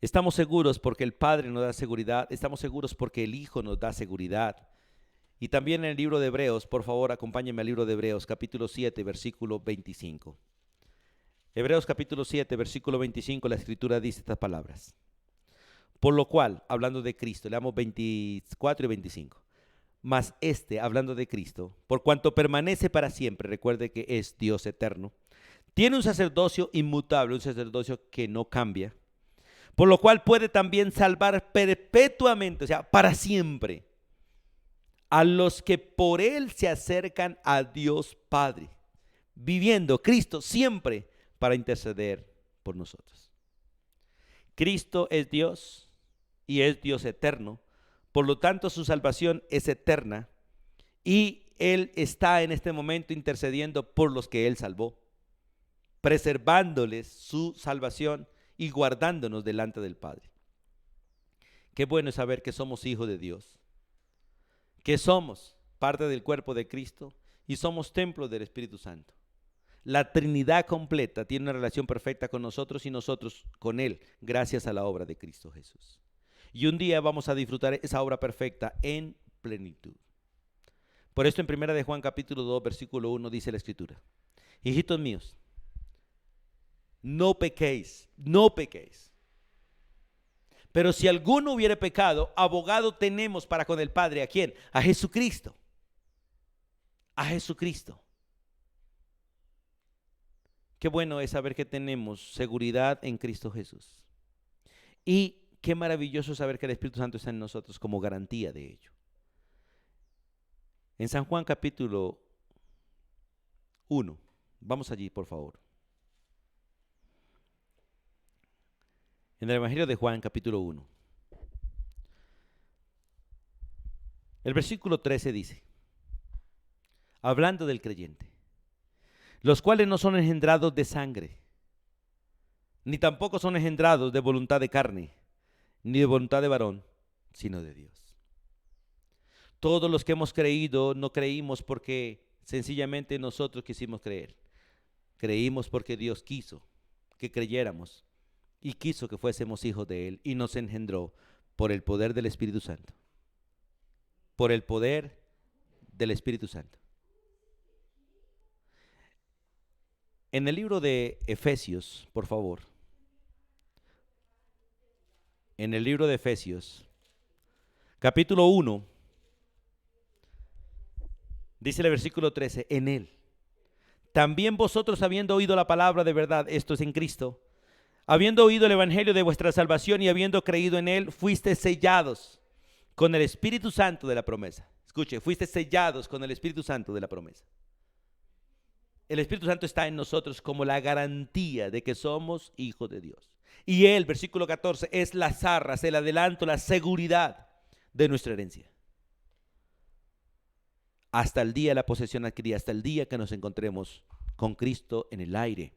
Estamos seguros porque el Padre nos da seguridad, estamos seguros porque el Hijo nos da seguridad. Y también en el libro de Hebreos, por favor, acompáñenme al libro de Hebreos, capítulo 7, versículo 25. Hebreos capítulo 7, versículo 25, la Escritura dice estas palabras. Por lo cual, hablando de Cristo, leamos 24 y 25. Mas hablando de Cristo, por cuanto permanece para siempre, recuerde que es Dios eterno, tiene un sacerdocio inmutable, un sacerdocio que no cambia, por lo cual puede también salvar perpetuamente, o sea, para siempre, a los que por él se acercan a Dios Padre, viviendo Cristo siempre para interceder por nosotros. Cristo es Dios y es Dios eterno, por lo tanto su salvación es eterna y él está en este momento intercediendo por los que él salvó, preservándoles su salvación y guardándonos delante del Padre. Qué bueno es saber que somos hijos de Dios, que somos parte del cuerpo de Cristo y somos templo del Espíritu Santo. La Trinidad completa tiene una relación perfecta con nosotros y nosotros con Él, gracias a la obra de Cristo Jesús. Y un día vamos a disfrutar esa obra perfecta en plenitud. Por esto en 1 de Juan capítulo 2, versículo 1 dice la Escritura: hijitos míos, no pequéis, no pequéis. Pero si alguno hubiere pecado, abogado tenemos para con el Padre. ¿A quién? A Jesucristo. A Jesucristo. Qué bueno es saber que tenemos seguridad en Cristo Jesús. Y qué maravilloso saber que el Espíritu Santo está en nosotros como garantía de ello. En San Juan capítulo 1, vamos allí por favor. En el Evangelio de Juan capítulo 1. El versículo 13 dice, hablando del creyente, los cuales no son engendrados de sangre, ni tampoco son engendrados de voluntad de carne, ni de voluntad de varón, sino de Dios. Todos los que hemos creído no creímos porque sencillamente nosotros quisimos creer. Creímos porque Dios quiso que creyéramos y quiso que fuésemos hijos de Él y nos engendró por el poder del Espíritu Santo. Por el poder del Espíritu Santo. En el libro de Efesios, por favor. En el libro de Efesios, capítulo 1, dice el versículo 13, en él. También vosotros, habiendo oído la palabra de verdad, esto es en Cristo, habiendo oído el evangelio de vuestra salvación y habiendo creído en él, fuiste sellados con el Espíritu Santo de la promesa. Escuche, fuiste sellados con el Espíritu Santo de la promesa. El Espíritu Santo está en nosotros como la garantía de que somos hijos de Dios. Y Él, versículo 14, es las arras, el adelanto, la seguridad de nuestra herencia. Hasta el día de la posesión adquirida, hasta el día que nos encontremos con Cristo en el aire,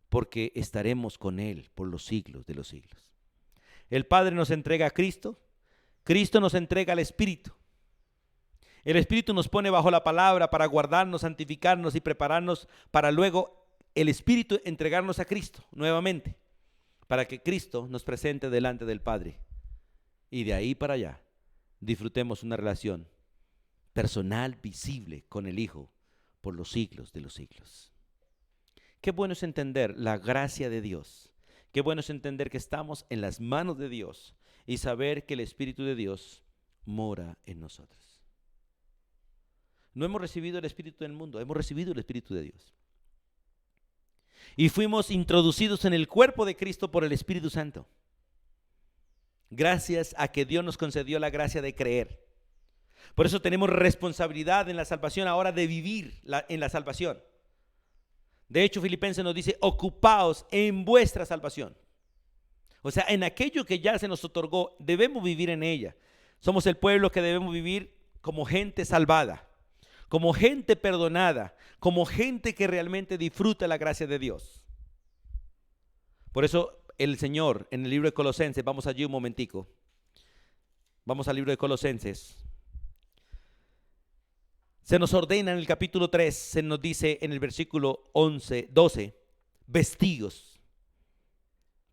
porque estaremos con Él por los siglos de los siglos. El Padre nos entrega a Cristo, Cristo nos entrega al Espíritu. El Espíritu nos pone bajo la palabra para guardarnos, santificarnos y prepararnos para luego el Espíritu entregarnos a Cristo nuevamente, para que Cristo nos presente delante del Padre y de ahí para allá disfrutemos una relación personal, visible con el Hijo por los siglos de los siglos. Qué bueno es entender la gracia de Dios, Qué bueno es entender que estamos en las manos de Dios y saber que el Espíritu de Dios mora en nosotros. No hemos recibido el Espíritu del mundo, hemos recibido el Espíritu de Dios. Y fuimos introducidos en el cuerpo de Cristo por el Espíritu Santo. Gracias a que Dios nos concedió la gracia de creer. Por eso tenemos responsabilidad en la salvación ahora de vivir en la salvación. De hecho, Filipenses nos dice, ocupaos en vuestra salvación. O sea, en aquello que ya se nos otorgó, debemos vivir en ella. Somos el pueblo que debemos vivir como gente salvada, como gente perdonada, como gente que realmente disfruta la gracia de Dios. Por eso el Señor en el libro de Colosenses, vamos allí un momentico. Vamos al libro de Colosenses. Se nos ordena en el capítulo 3, se nos dice en el versículo 12, vestidos,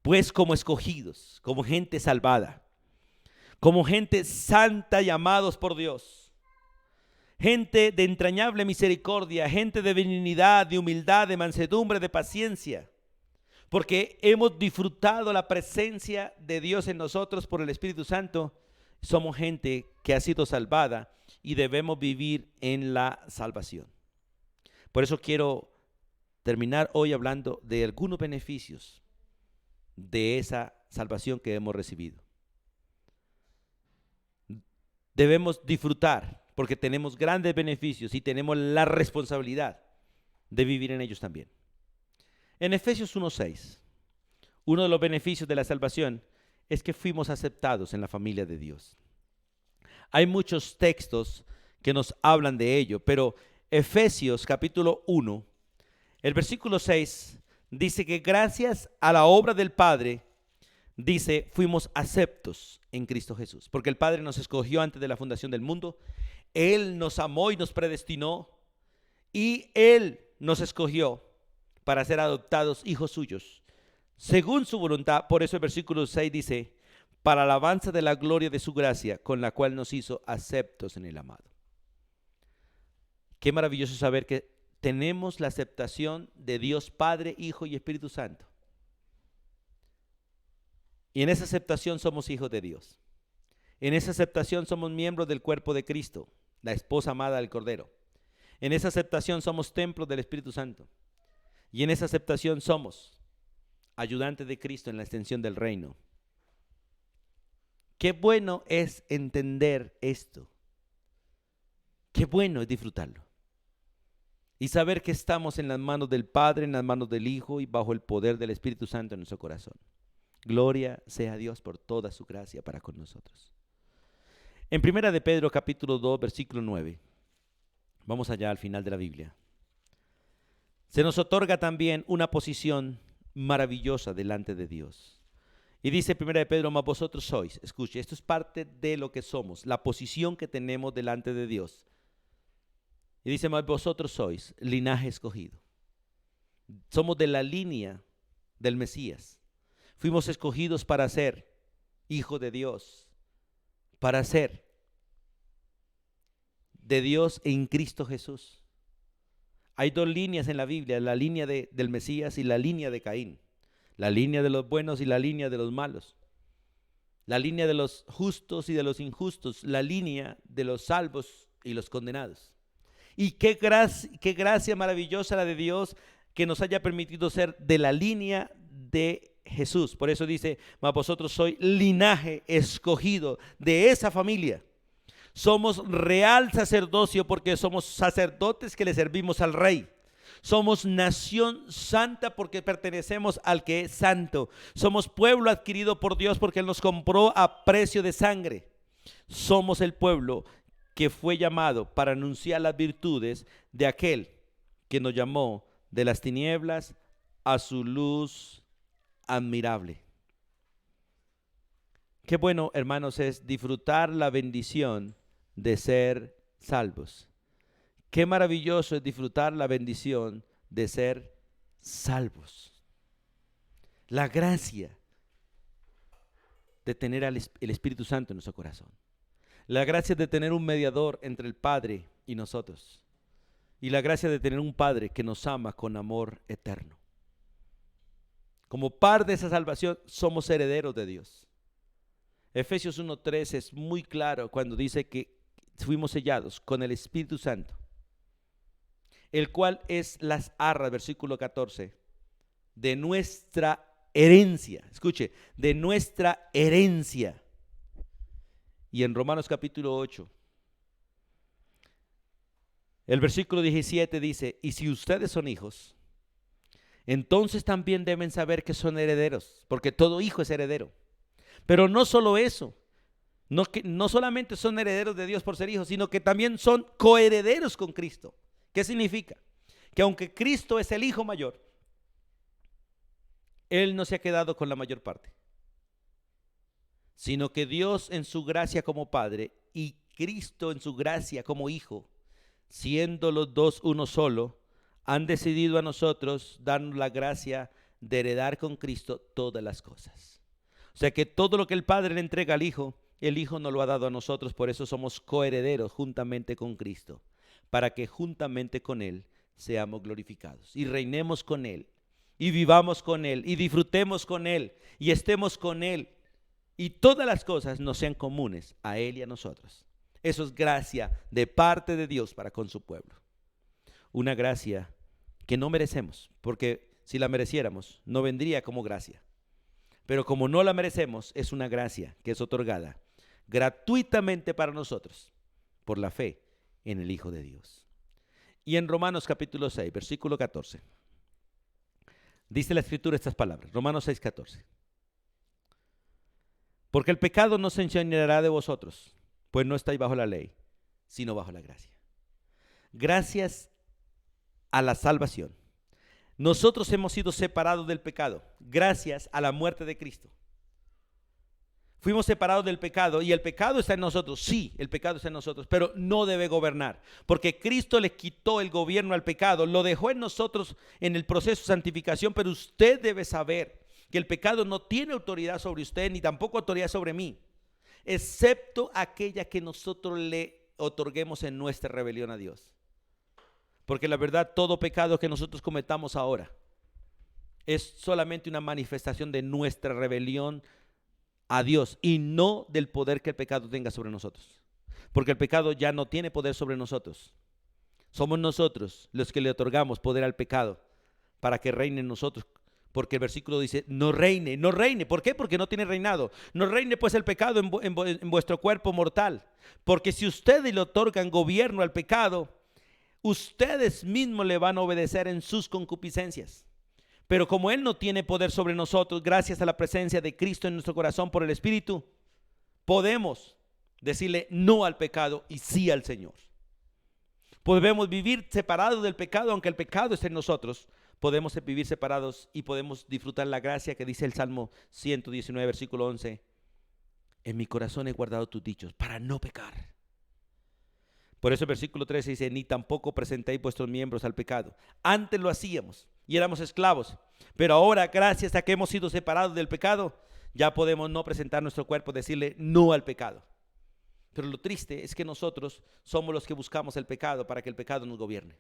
pues como escogidos, como gente salvada, como gente santa llamados por Dios, gente de entrañable misericordia, gente de benignidad, de humildad, de mansedumbre, de paciencia, porque hemos disfrutado la presencia de Dios en nosotros por el Espíritu Santo. Somos gente que ha sido salvada y debemos vivir en la salvación. Por eso quiero terminar hoy hablando de algunos beneficios de esa salvación que hemos recibido. Debemos disfrutar porque tenemos grandes beneficios y tenemos la responsabilidad de vivir en ellos también. En Efesios 1:6, uno de los beneficios de la salvación es que fuimos aceptados en la familia de Dios. Hay muchos textos que nos hablan de ello, pero Efesios capítulo 1, el versículo 6 dice que gracias a la obra del Padre, dice, fuimos aceptos en Cristo Jesús, porque el Padre nos escogió antes de la fundación del mundo, Él nos amó y nos predestinó, y Él nos escogió para ser adoptados hijos suyos, según su voluntad. Por eso el versículo 6 dice, para alabanza de la gloria de su gracia, con la cual nos hizo aceptos en el amado. Qué maravilloso saber que tenemos la aceptación de Dios Padre, Hijo y Espíritu Santo. Y en esa aceptación somos hijos de Dios. En esa aceptación somos miembros del cuerpo de Cristo, la esposa amada del Cordero. En esa aceptación somos templos del Espíritu Santo. Y en esa aceptación somos ayudantes de Cristo en la extensión del reino. Qué bueno es entender esto. Qué bueno es disfrutarlo. Y saber que estamos en las manos del Padre, en las manos del Hijo y bajo el poder del Espíritu Santo en nuestro corazón. Gloria sea a Dios por toda su gracia para con nosotros. En 1 de Pedro capítulo 2 versículo 9, vamos allá al final de la Biblia. Se nos otorga también una posición maravillosa delante de Dios. Y dice 1 de Pedro, mas vosotros sois, escuche, esto es parte de lo que somos, la posición que tenemos delante de Dios. Y dice, mas vosotros sois linaje escogido. Somos de la línea del Mesías. Fuimos escogidos para ser hijos de Dios, para ser de Dios en Cristo Jesús. Hay dos líneas en la Biblia, la línea del Mesías y la línea de Caín. La línea de los buenos y la línea de los malos. La línea de los justos y de los injustos. La línea de los salvos y los condenados. Y qué gracia maravillosa la de Dios que nos haya permitido ser de la línea de Jesús. Por eso dice, mas vosotros sois linaje escogido de esa familia. Somos real sacerdocio porque somos sacerdotes que le servimos al Rey. Somos nación santa porque pertenecemos al que es santo. Somos pueblo adquirido por Dios porque Él nos compró a precio de sangre. Somos el pueblo que fue llamado para anunciar las virtudes de aquel que nos llamó de las tinieblas a su luz admirable. Qué bueno, hermanos, es disfrutar la bendición de ser salvos. Qué maravilloso es disfrutar la bendición de ser salvos. La gracia de tener el Espíritu Santo en nuestro corazón. La gracia de tener un mediador entre el Padre y nosotros. Y la gracia de tener un Padre que nos ama con amor eterno. Como parte de esa salvación, somos herederos de Dios. Efesios 1:13 es muy claro cuando dice que fuimos sellados con el Espíritu Santo, el cual es las arras, versículo 14, de nuestra herencia. Escuche, de nuestra herencia. Y en Romanos capítulo 8, el versículo 17 dice, y si ustedes son hijos, entonces también deben saber que son herederos, porque todo hijo es heredero. Pero no solo eso, no solamente son herederos de Dios por ser hijos, sino que también son coherederos con Cristo. ¿Qué significa? Que aunque Cristo es el hijo mayor, Él no se ha quedado con la mayor parte, sino que Dios en su gracia como Padre y Cristo en su gracia como Hijo, siendo los dos uno solo, han decidido a nosotros darnos la gracia de heredar con Cristo todas las cosas. O sea que todo lo que el Padre le entrega al Hijo, el Hijo nos lo ha dado a nosotros, por eso somos coherederos juntamente con Cristo, para que juntamente con Él seamos glorificados y reinemos con Él y vivamos con Él y disfrutemos con Él y estemos con Él y todas las cosas nos sean comunes a Él y a nosotros. Eso es gracia de parte de Dios para con su pueblo. Una gracia que no merecemos, porque si la mereciéramos no vendría como gracia. Pero como no la merecemos, es una gracia que es otorgada gratuitamente para nosotros por la fe en el Hijo de Dios. Y en Romanos capítulo 6, versículo 14, dice la Escritura estas palabras, Romanos 6, 14. Porque el pecado no se enseñoreará de vosotros, pues no estáis bajo la ley, sino bajo la gracia. Gracias a la salvación, nosotros hemos sido separados del pecado, gracias a la muerte de Cristo. Fuimos separados del pecado y el pecado está en nosotros. Sí, el pecado está en nosotros, pero no debe gobernar, porque Cristo le quitó el gobierno al pecado, lo dejó en nosotros en el proceso de santificación, pero usted debe saber que el pecado no tiene autoridad sobre usted, ni tampoco autoridad sobre mí, excepto aquella que nosotros le otorguemos en nuestra rebelión a Dios. Porque la verdad, todo pecado que nosotros cometamos ahora es solamente una manifestación de nuestra rebelión a Dios y no del poder que el pecado tenga sobre nosotros. Porque el pecado ya no tiene poder sobre nosotros. Somos nosotros los que le otorgamos poder al pecado para que reine en nosotros. Porque el versículo dice, no reine, no reine. ¿Por qué? Porque no tiene reinado. No reine pues el pecado en vuestro cuerpo mortal. Porque si ustedes le otorgan gobierno al pecado, ustedes mismos le van a obedecer en sus concupiscencias. Pero como Él no tiene poder sobre nosotros, gracias a la presencia de Cristo en nuestro corazón por el Espíritu, podemos decirle no al pecado y sí al Señor. Podemos vivir separados del pecado, aunque el pecado esté en nosotros. Podemos vivir separados y podemos disfrutar la gracia que dice el Salmo 119, versículo 11. En mi corazón he guardado tus dichos para no pecar. Por eso el versículo 13 dice, ni tampoco presentéis vuestros miembros al pecado. Antes lo hacíamos y éramos esclavos, pero ahora gracias a que hemos sido separados del pecado, ya podemos no presentar nuestro cuerpo, decirle no al pecado. Pero lo triste es que nosotros somos los que buscamos el pecado para que el pecado nos gobierne.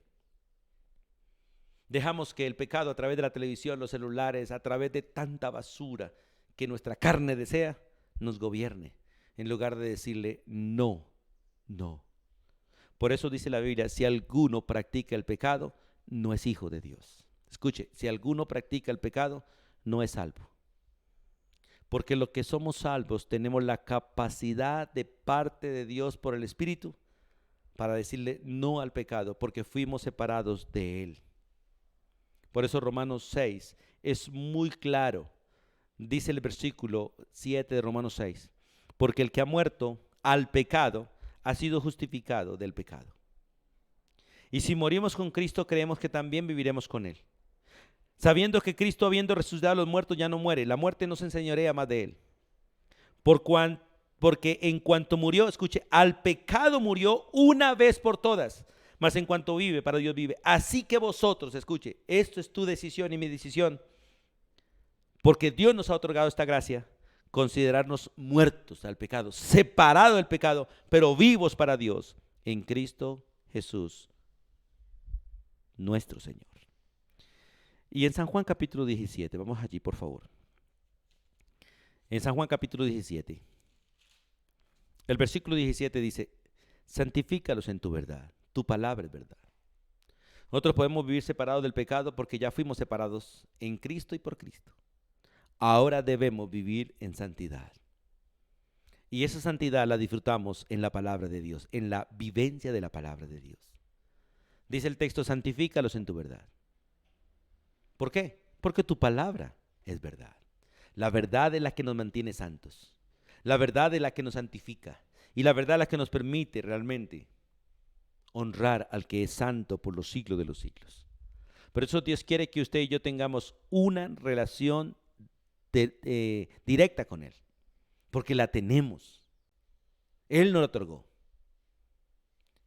Dejamos que el pecado a través de la televisión, los celulares, a través de tanta basura que nuestra carne desea, nos gobierne, en lugar de decirle no, no. Por eso dice la Biblia, si alguno practica el pecado, no es hijo de Dios. Escuche, si alguno practica el pecado, no es salvo. Porque los que somos salvos tenemos la capacidad de parte de Dios por el Espíritu para decirle no al pecado, porque fuimos separados de Él. Por eso Romanos 6 es muy claro. Dice el versículo 7 de Romanos 6, porque el que ha muerto al pecado ha sido justificado del pecado. Y si morimos con Cristo, creemos que también viviremos con Él. Sabiendo que Cristo, habiendo resucitado a los muertos, ya no muere. La muerte no se enseñorea más de Él. Porque en cuanto murió, escuche, al pecado murió una vez por todas. Mas en cuanto vive, para Dios vive. Así que vosotros, escuche, esto es tu decisión y mi decisión. Porque Dios nos ha otorgado esta gracia, considerarnos muertos al pecado, separados del pecado, pero vivos para Dios en Cristo Jesús, nuestro Señor. Y en San Juan capítulo 17, vamos allí por favor. En San Juan capítulo 17, el versículo 17 dice, santifícalos en tu verdad, tu palabra es verdad. Nosotros podemos vivir separados del pecado porque ya fuimos separados en Cristo y por Cristo. Ahora debemos vivir en santidad. Y esa santidad la disfrutamos en la palabra de Dios, en la vivencia de la palabra de Dios. Dice el texto, santifícalos en tu verdad. ¿Por qué? Porque tu palabra es verdad. La verdad es la que nos mantiene santos. La verdad es la que nos santifica. Y la verdad es la que nos permite realmente honrar al que es santo por los siglos de los siglos. Por eso Dios quiere que usted y yo tengamos una relación directa con Él. Porque la tenemos. Él nos la otorgó.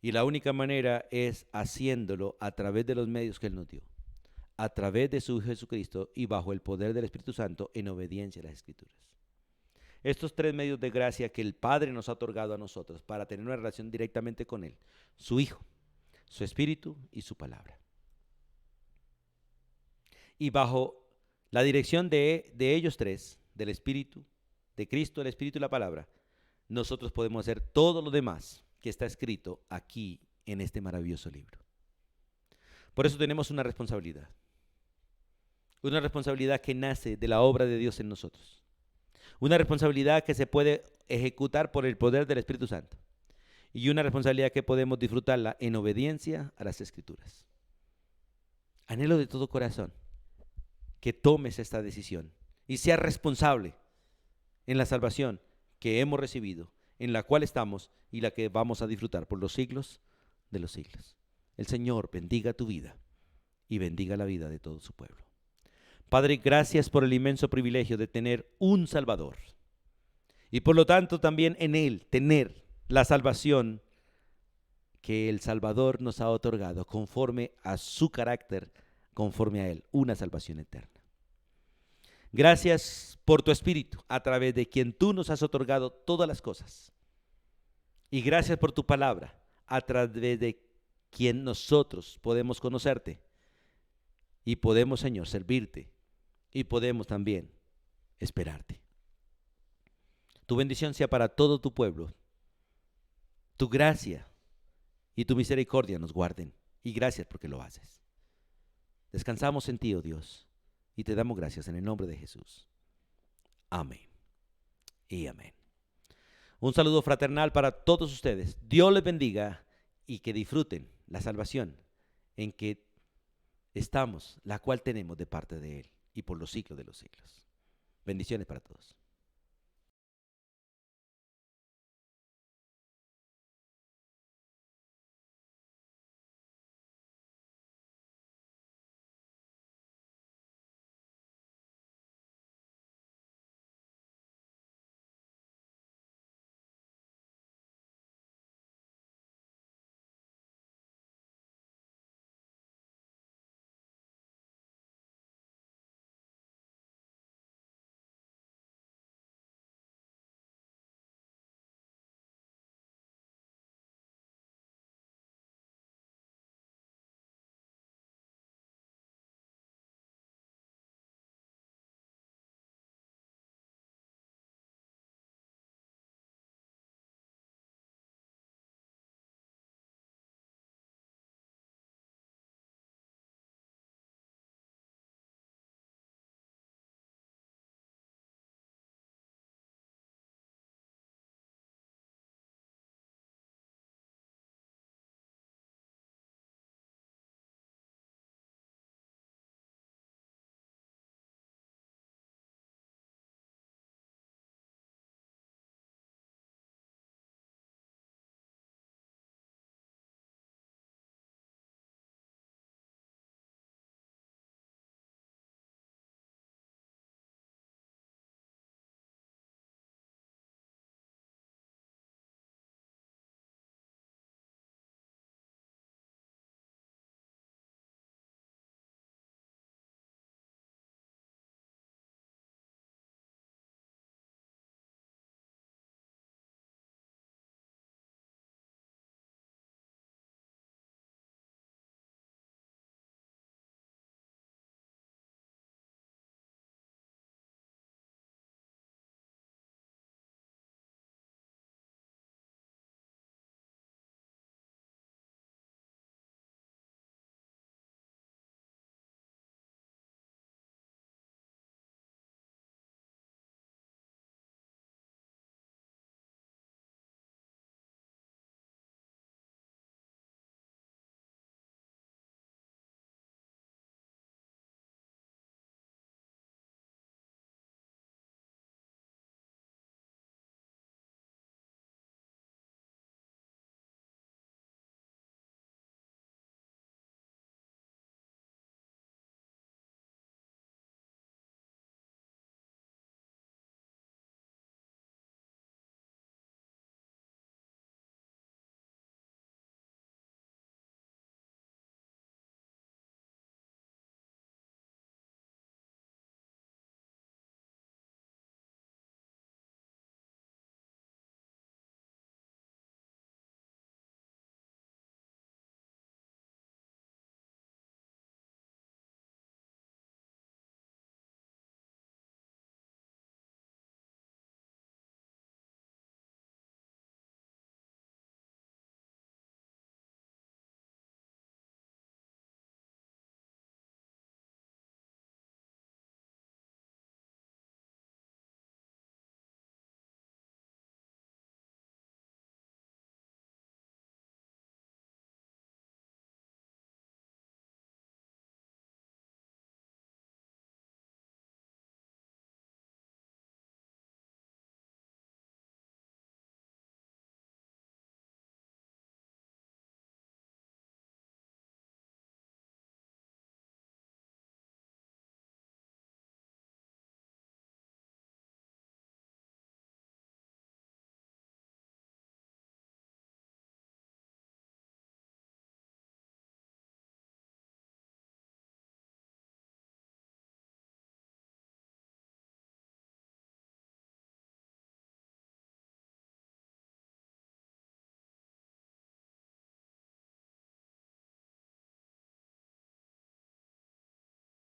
Y la única manera es haciéndolo a través de los medios que Él nos dio. A través de su Hijo Jesucristo y bajo el poder del Espíritu Santo en obediencia a las Escrituras. Estos tres medios de gracia que el Padre nos ha otorgado a nosotros para tener una relación directamente con Él. Su Hijo, su Espíritu y su palabra. Y bajo la dirección de ellos tres, del Espíritu, de Cristo, el Espíritu y la palabra, nosotros podemos hacer todo lo demás que está escrito aquí en este maravilloso libro. Por eso tenemos una responsabilidad que nace de la obra de Dios en nosotros, una responsabilidad que se puede ejecutar por el poder del Espíritu Santo y una responsabilidad que podemos disfrutarla en obediencia a las Escrituras. Anhelo de todo corazón que tomes esta decisión y seas responsable en la salvación que hemos recibido, en la cual estamos y la que vamos a disfrutar por los siglos de los siglos. El Señor bendiga tu vida y bendiga la vida de todo su pueblo. Padre, gracias por el inmenso privilegio de tener un Salvador y por lo tanto también en Él tener la salvación que el Salvador nos ha otorgado conforme a su carácter, conforme a Él, una salvación eterna. Gracias por tu Espíritu, a través de quien tú nos has otorgado todas las cosas. Y gracias por tu palabra, a través de quien nosotros podemos conocerte y podemos, Señor, servirte y podemos también esperarte. Tu bendición sea para todo tu pueblo. Tu gracia y tu misericordia nos guarden. Y gracias porque lo haces. Descansamos en ti, oh Dios, y te damos gracias en el nombre de Jesús. Amén y amén. Un saludo fraternal para todos ustedes. Dios les bendiga y que disfruten la salvación en que estamos, la cual tenemos de parte de Él y por los siglos de los siglos. Bendiciones para todos.